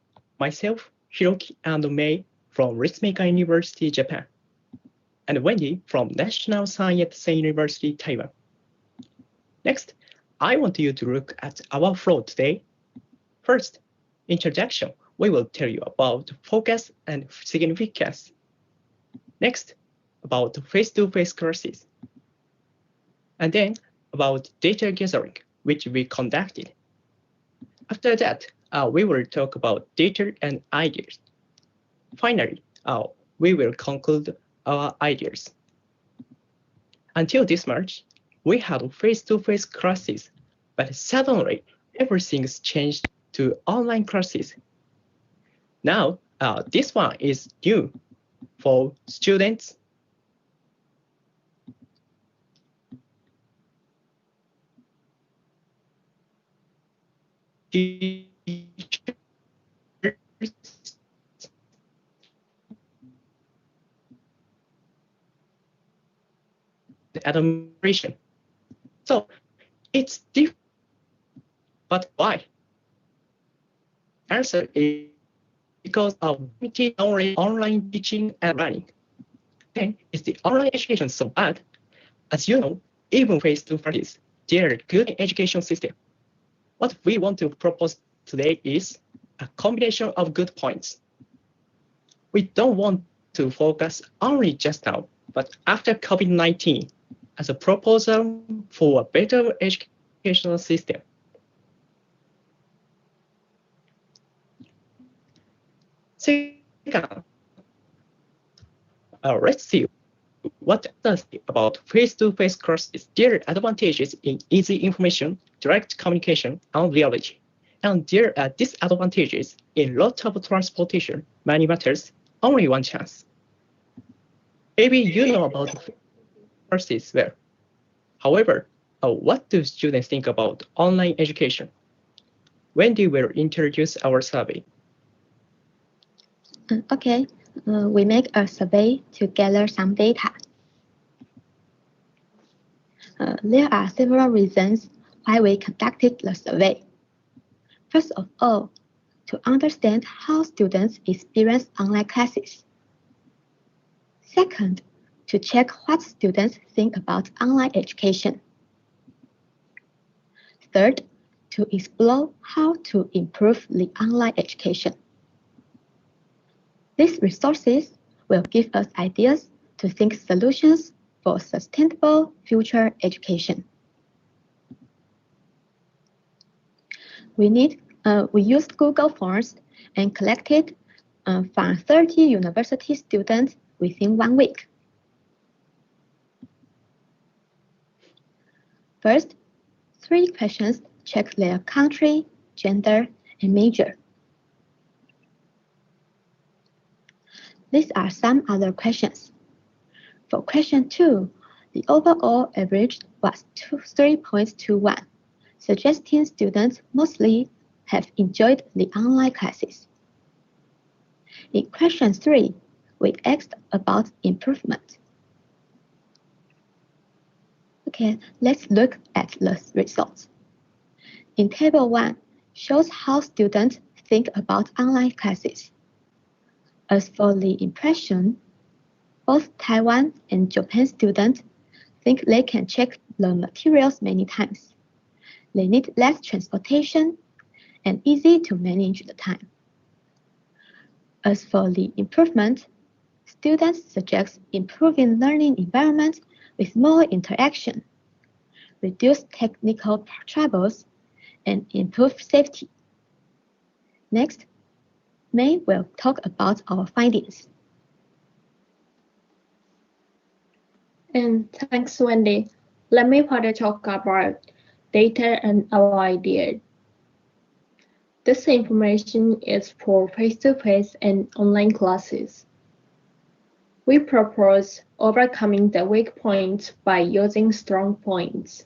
myself, Hiroki, and Mei from Ritsumeikan University, Japan, and Wendy from National Science University, Taiwan. Next, I want you to look at our flow today. First, introduction. We will tell you about focus and significance. Next, about face-to-face classes. And then about data gathering, which we conducted. After that, we will talk about data and ideas. Finally, we will conclude our ideas. Until this March, we had face-to-face classes, but suddenly everything's changed to online classes. Now, this one is new for students. Administration. So it's different. But why? Answer is because of limited online teaching and learning. Then is the online education so bad? As you know, even face-to-face, there are good education system. What we want to propose today is a combination of good points. We don't want to focus only just now, but after COVID-19 as a proposal for a better educational system. Second, let's see what does about face-to-face courses. There are advantages in easy information, direct communication, and reality. And there are disadvantages in lot of transportation, many matters, only one chance. Maybe you know about courses well. However, what do students think about online education? Wendy will introduce our survey.
Okay, we make a survey to gather some data. There are several reasons why we conducted the survey. First of all, to understand how students experience online classes. Second, to check what students think about online education. Third, to explore how to improve the online education. These resources will give us ideas to think solutions for sustainable future education. We used Google Forms and collected from 30 university students within 1 week. First, 3 questions check their country, gender, and major. These are some other questions. For question 2, the overall average was 3.21, suggesting students mostly have enjoyed the online classes. In question 3, we asked about improvement. Okay, let's look at the results. In table 1, shows how students think about online classes. As for the impression, both Taiwan and Japan students think they can check the materials many times. They need less transportation and easy to manage the time. As for the improvement, students suggest improving learning environment with more interaction, reduce technical troubles, and improve safety. Next, May will talk about our findings.
And thanks, Wendy. Let me further talk about data and our idea. This information is for face-to-face and online classes. We propose overcoming the weak points by using strong points.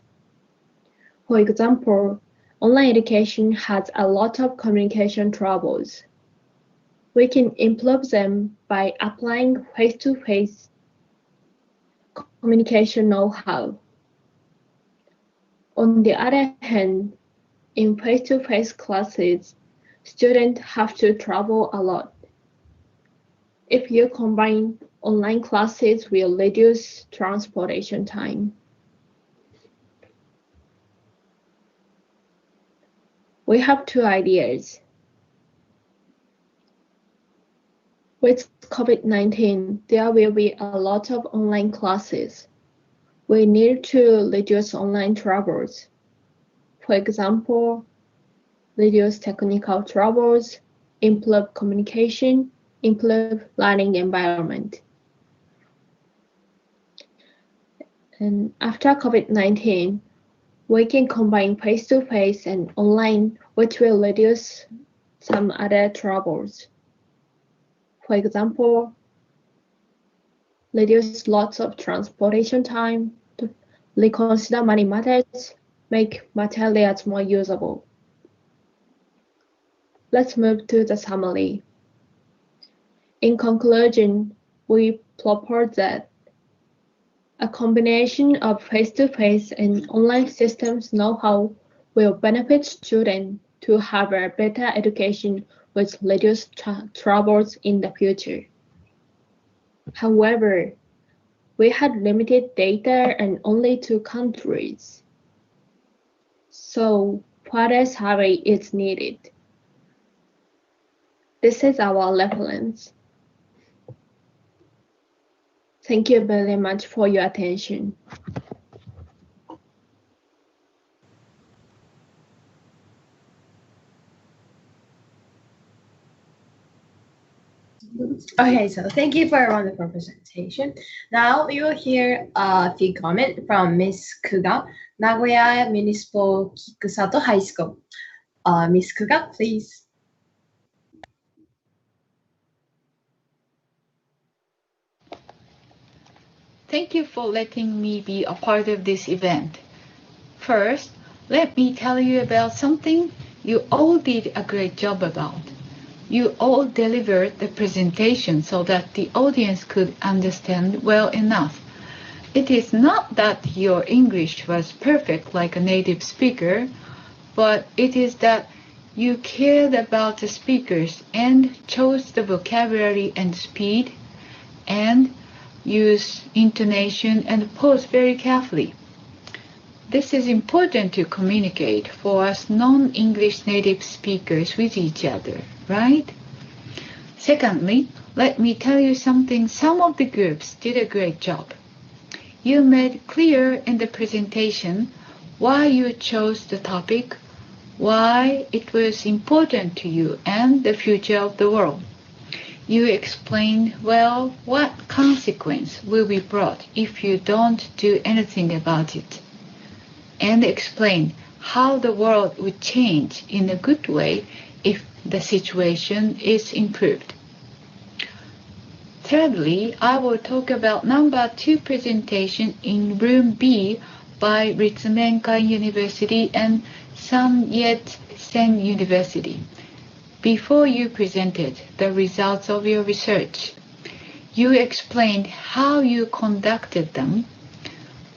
For example, online education has a lot of communication troubles. We can improve them by applying face-to-face communication know-how. On the other hand, in face-to-face classes, students have to travel a lot. If you combine online classes, will reduce transportation time. We have two ideas. With COVID-19, there will be a lot of online classes. We need to reduce online troubles. For example, reduce technical troubles, improve communication, improve learning environment. And after COVID-19, we can combine face-to-face and online, which will reduce some other troubles. For example, reduce lots of transportation time, to reconsider money matters, make materials more usable. Let's move to the summary. In conclusion, we propose that a combination of face-to-face and online systems know-how will benefit students to have a better education with reduced troubles in the future. However, we had limited data and only 2 countries. So further survey is needed. This is our reference. Thank you very much for your attention.
Okay, so thank you for a wonderful presentation. Now you will hear a few comments from Ms. Kuga, Nagoya Municipal Kikusato High School. Ms. Kuga, please.
Thank you for letting me be a part of this event. First, let me tell you about something you all did a great job about. You all delivered the presentation so that the audience could understand well enough. It is not that your English was perfect like a native speaker, but it is that you cared about the speakers and chose the vocabulary and speed and use intonation and pause very carefully. This is important to communicate for us non-English native speakers with each other, right? Secondly, let me tell you something. Some of the groups did a great job. You made clear in the presentation why you chose the topic, why it was important to you and the future of the world. You explained well what consequence will be brought if you don't do anything about it, and explained how the world would change in a good way if the situation is improved. Thirdly, I will talk about number 2 presentation in room B by Ritsumeikan University and San Yat-sen University. Before you presented the results of your research, you explained how you conducted them,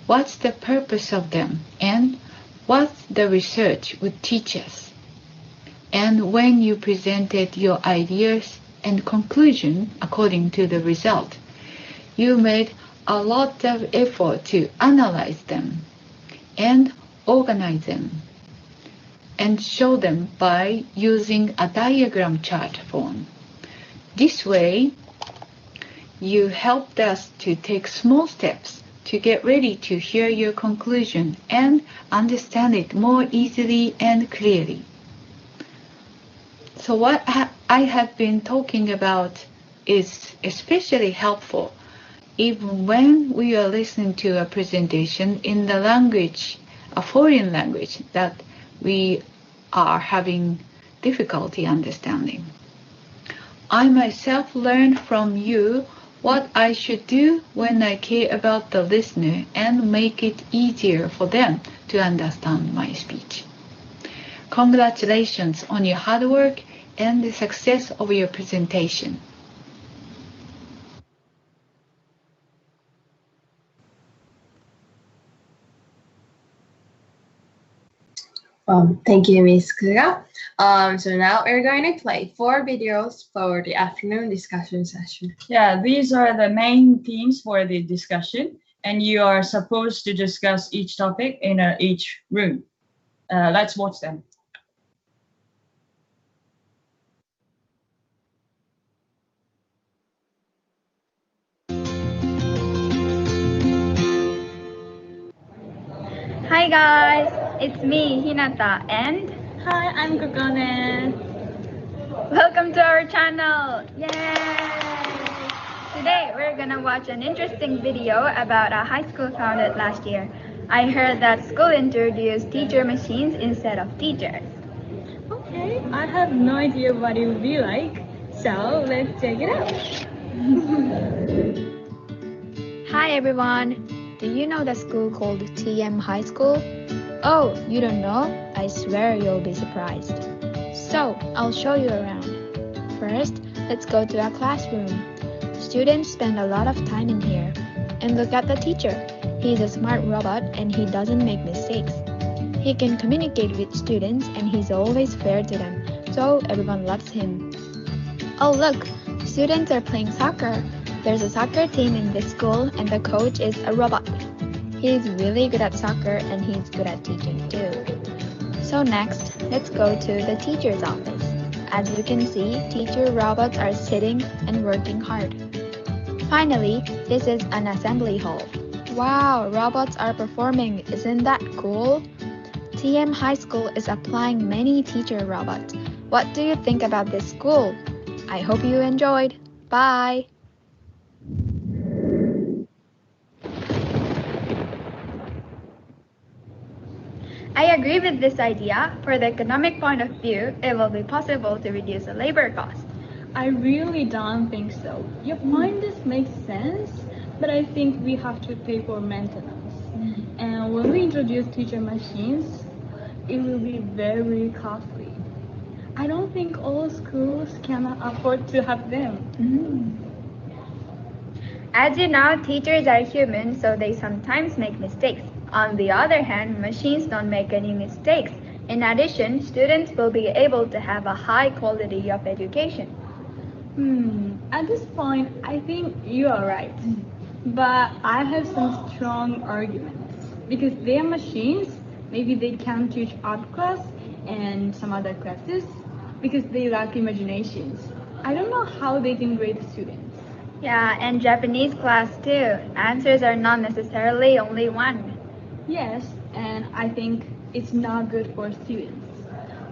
what's the purpose of them, and what the research would teach us. And when you presented your ideas and conclusion according to the result, you made a lot of effort to analyze them and organize them and show them by using a diagram chart form. This way, you helped us to take small steps to get ready to hear your conclusion and understand it more easily and clearly. So what I have been talking about is especially helpful even when we are listening to a presentation in the language, a foreign language that we are having difficulty understanding. I myself learned from you
what I should do when I care about the listener and make it easier for them to understand my speech. Congratulations on your hard work and the success of your presentation.
Thank you, Ms. Kuga. So now we're going to play 4 videos for the afternoon discussion session.
Yeah, these are the main themes for the discussion, and you are supposed to discuss each topic in each room. Let's watch them.
Hi guys, it's me, Hinata, and
hi, I'm Gogone.
Welcome to our channel! Yay! Today we're gonna watch an interesting video about a high school founded last year. I heard that school introduced teacher machines instead of teachers.
Okay, I have no idea what it will be like, so let's check it out.
Hi everyone! Do you know the school called TM High School? Oh, you don't know? I swear you'll be surprised. So, I'll show you around. First, let's go to our classroom. Students spend a lot of time in here. And look at the teacher. He's a smart robot and he doesn't make mistakes. He can communicate with students and he's always fair to them, so everyone loves him. Oh look, students are playing soccer. There's a soccer team in this school and the coach is a robot. He's really good at soccer and he's good at teaching too. So next, let's go to the teacher's office. As you can see, teacher robots are sitting and working hard. Finally, this is an assembly hall. Wow, robots are performing. Isn't that cool? TM High School is applying many teacher robots. What do you think about this school? I hope you enjoyed. Bye! I agree with this idea. For the economic point of view, it will be possible to reduce the labor cost.
I really don't think so. Your point does make sense, but I think we have to pay for maintenance. And when we introduce teacher machines, it will be very costly. I don't think all schools can afford to have them.
As you know, teachers are human, so they sometimes make mistakes. On the other hand, machines don't make any mistakes. In addition, students will be able to have a high quality of education.
At this point, I think you are right. But I have some strong arguments. Because they are machines, maybe they can teach art class and some other classes because they lack imaginations. I don't know how they can grade students.
Yeah, and Japanese class too. Answers are not necessarily only one.
Yes, and I think it's not good for students.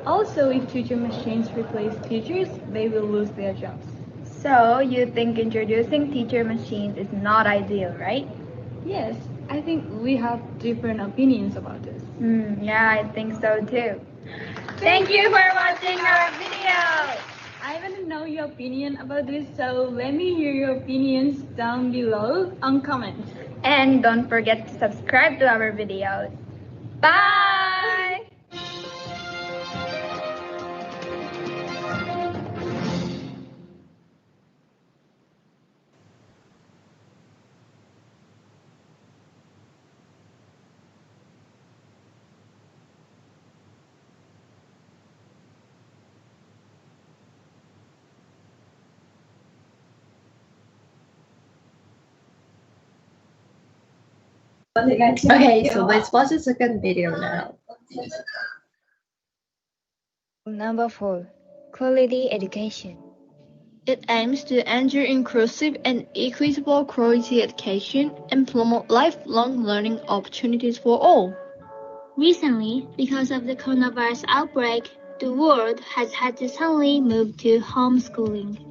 Also, if teacher machines replace teachers, they will lose their jobs.
So, you think introducing teacher machines is not ideal, right?
Yes, I think we have different opinions about this.
Yeah, I think so too. Thank you for watching our video!
I want to know your opinion about this, so let me hear your opinions down below on comments.
And don't forget to subscribe to our videos. Bye!
Okay, so let's watch the second video now.
Number 4. Quality education.
It aims to ensure inclusive and equitable quality education and promote lifelong learning opportunities for all.
Recently, because of the coronavirus outbreak, the world has had to suddenly move to homeschooling.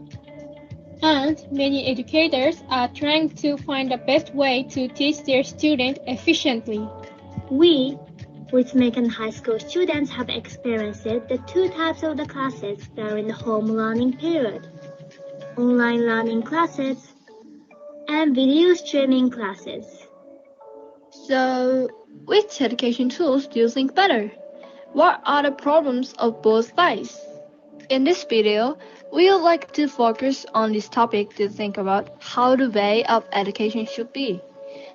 And many educators are trying to find the best way to teach their students efficiently.
We, Wisconsin high school students, have experienced the two types of the classes during the home learning period. Online learning classes, and video streaming classes.
So, which education tools do you think better? What are the problems of both sides? In this video, we would like to focus on this topic to think about how the way of education should be,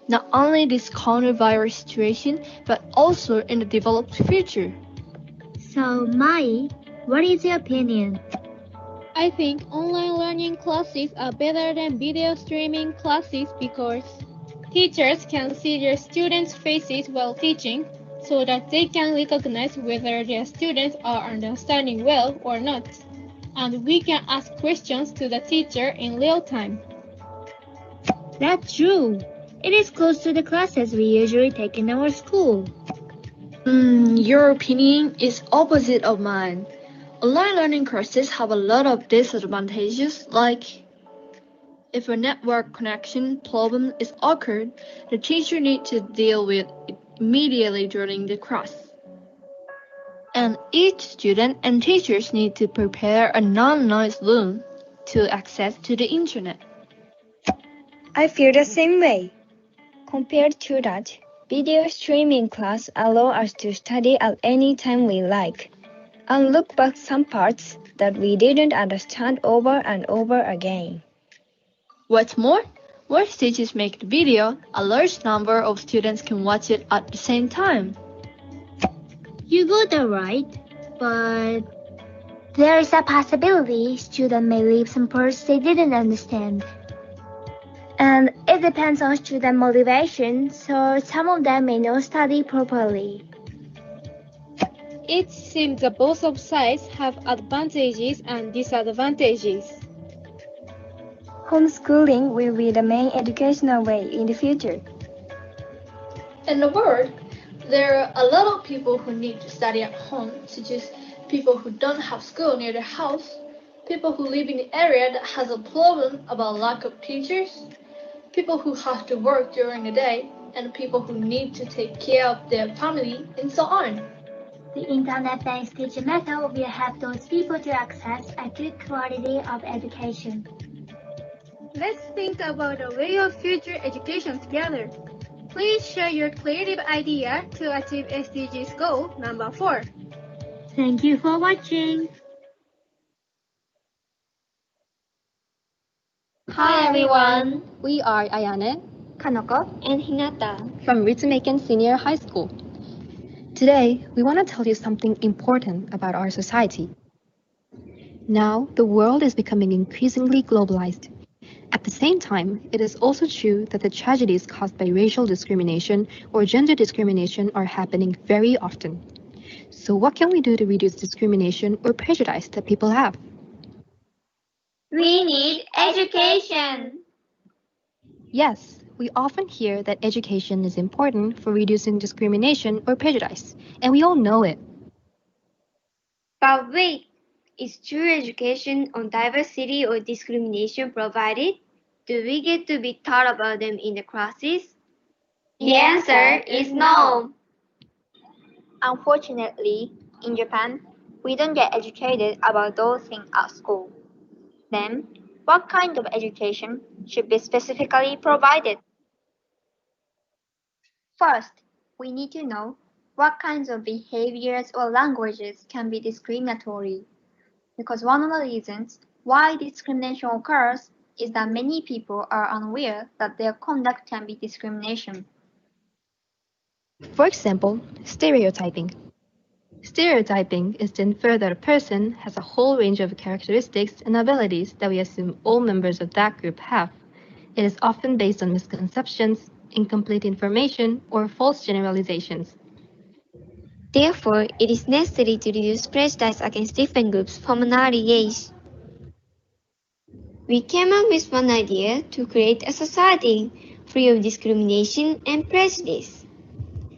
not only this coronavirus situation, but also in the developed future.
So, Mai, what is your opinion?
I think online learning classes are better than video streaming classes because teachers can see their students' faces while teaching, so that they can recognize whether their students are understanding well or not. And we can ask questions to the teacher in real time.
That's true. It is close to the classes we usually take in our school.
Your opinion is opposite of mine. Online learning courses have a lot of disadvantages, like if a network connection problem is occurred, the teacher needs to deal with it immediately during the class. And each student and teachers need to prepare a non-noise room to access to the internet.
I feel the same way. Compared to that, video streaming class allow us to study at any time we like and look back some parts that we didn't understand over and over again.
What's more, once teachers make the video, a large number of students can watch it at the same time.
You got that right, but there is a possibility students may leave some parts they didn't understand.
And it depends on student motivation, so some of them may not study properly.
It seems that both of sides have advantages and disadvantages.
Homeschooling will be the main educational way in the future.
In the world, there are a lot of people who need to study at home, such as people who don't have school near their house, people who live in an area that has a problem about lack of teachers, people who have to work during the day, and people who need to take care of their family, and so on.
The internet-based teaching method will help those people to access a good quality of education.
Let's think about the way of future education together. Please share your creative idea to achieve SDGs goal number 4.
Thank you for watching.
Hi everyone, we are Ayane, Kanoko, and Hinata from Ritsumeiken Senior High School. Today, we want to tell you something important about our society. Now, the world is becoming increasingly globalized. At the same time, it is also true that the tragedies caused by racial discrimination or gender discrimination are happening very often. So what can we do to reduce discrimination or prejudice that people have?
We need education.
Yes, we often hear that education is important for reducing discrimination or prejudice, and we all know it.
But wait, is true education on diversity or discrimination provided? Do we get to be taught about them in the classes?
The answer is no.
Unfortunately, in Japan, we don't get educated about those things at school. Then, what kind of education should be specifically provided? First, we need to know what kinds of behaviors or languages can be discriminatory. Because one of the reasons why discrimination occurs is that many people are unaware that their conduct can be discrimination.
For example, stereotyping. Stereotyping is to infer that a person has a whole range of characteristics and abilities that we assume all members of that group have. It is often based on misconceptions, incomplete information, or false generalizations.
Therefore, it is necessary to reduce prejudice against different groups from an early age. We came up with one idea to create a society free of discrimination and prejudice.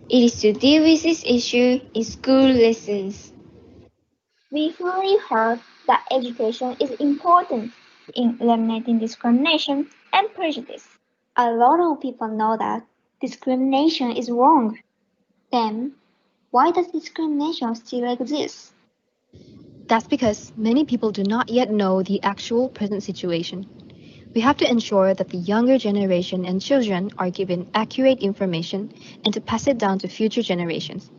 It is to deal with this issue in school lessons.
We fully heard that education is important in eliminating discrimination and prejudice.
A lot of people know that discrimination is wrong. Then, why does discrimination still exist?
That's because many people do not yet know the actual present situation. We have to ensure that the younger generation and children are given accurate information and to pass it down to future generations.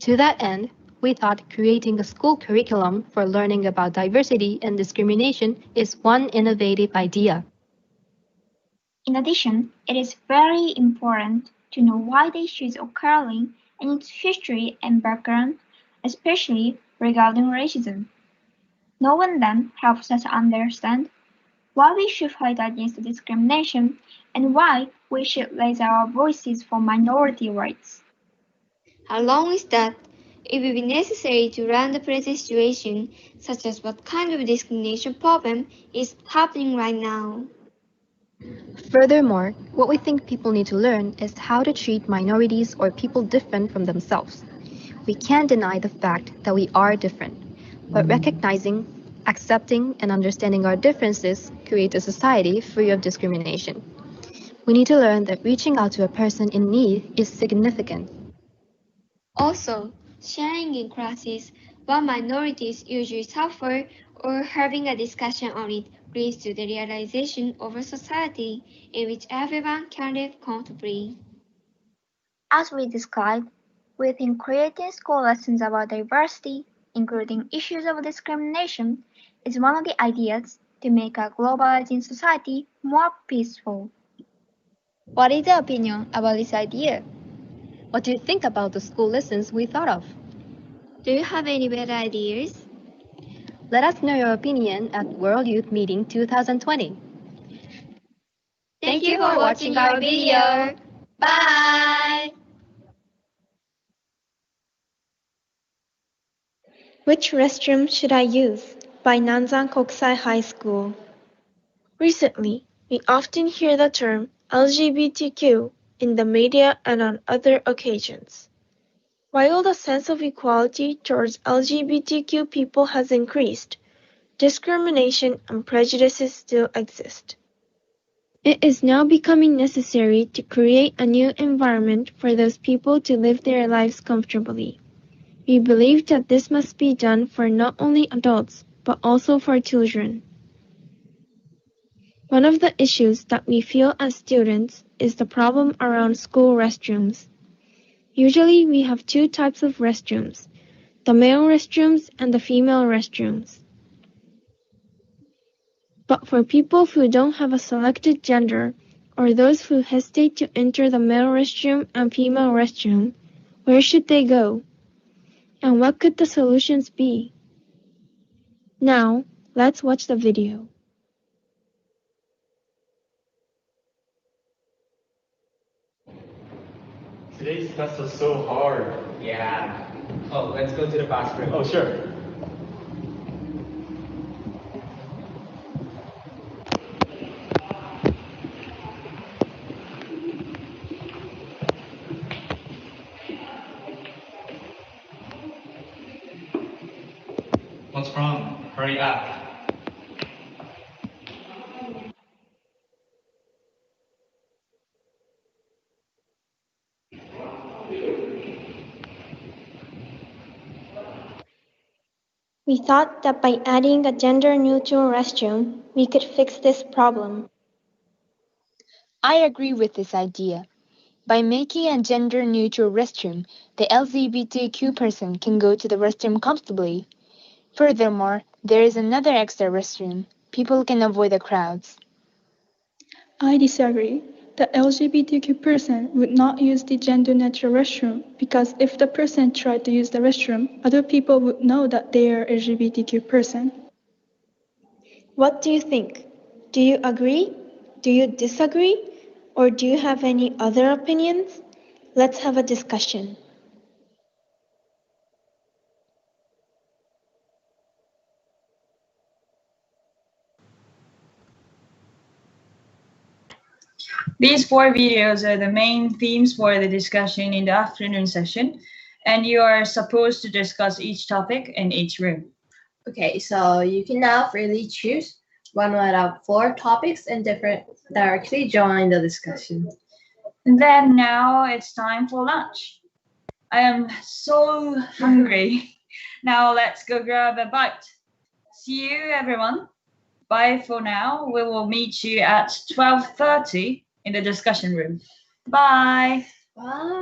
To that end, we thought creating a school curriculum for learning about diversity and discrimination is one innovative idea.
In addition, it is very important to know why the issue is occurring and its history and background, especially regarding racism. Knowing them helps us understand why we should fight against discrimination and why we should raise our voices for minority rights.
Along with that, it will be necessary to learn the present situation, such as what kind of discrimination problem is happening right now.
Furthermore, what we think people need to learn is how to treat minorities or people different from themselves. We can't deny the fact that we are different, but recognizing, accepting, and understanding our differences creates a society free of discrimination. We need to learn that reaching out to a person in need is significant.
Also, sharing in classes what minorities usually suffer or having a discussion on it leads to the realization of a society in which everyone can live comfortably.
As we described, we think creating school lessons about diversity, including issues of discrimination, is one of the ideas to make a globalizing society more peaceful.
What is your opinion about this idea? What do you think about the school lessons we thought of?
Do you have any better ideas?
Let us know your opinion at World Youth Meeting 2020.
Thank you for watching our video. Bye!
Which restroom should I use? By Nanzan Kokusai High School. Recently, we often hear the term LGBTQ in the media and on other occasions. While the sense of equality towards LGBTQ people has increased, discrimination and prejudices still exist. It is now becoming necessary to create a new environment for those people to live their lives comfortably. We believe that this must be done for not only adults, but also for children. One of the issues that we feel as students is the problem around school restrooms. Usually we have two types of restrooms, the male restrooms and the female restrooms. But for people who don't have a selected gender, or those who hesitate to enter the male restroom and female restroom, where should they go? And what could the solutions be? Now, let's watch the video.
Today's test was so hard. Yeah. Oh, let's go to the bathroom. Oh, sure. What's wrong? Hurry up.
We thought that by adding a gender-neutral restroom, we could fix this problem.
I agree with this idea. By making a gender-neutral restroom, the LGBTQ person can go to the restroom comfortably. Furthermore, there is another extra restroom. People can avoid the crowds.
I disagree. The LGBTQ person would not use the gender-neutral restroom because if the person tried to use the restroom, other people would know that they are LGBTQ person. What do you think? Do you agree? Do you disagree? Or do you have any other opinions? Let's have a discussion.
These 4 videos are the main themes for the discussion in the afternoon session, and you are supposed to discuss each topic in each room.
Okay, so you can now freely choose one out of 4 topics and directly join the discussion.
And then now it's time for lunch. I am so hungry. Now let's go grab a bite. See you, everyone. bye for now. We will meet you at 12:30 in the discussion room. Bye.
Bye.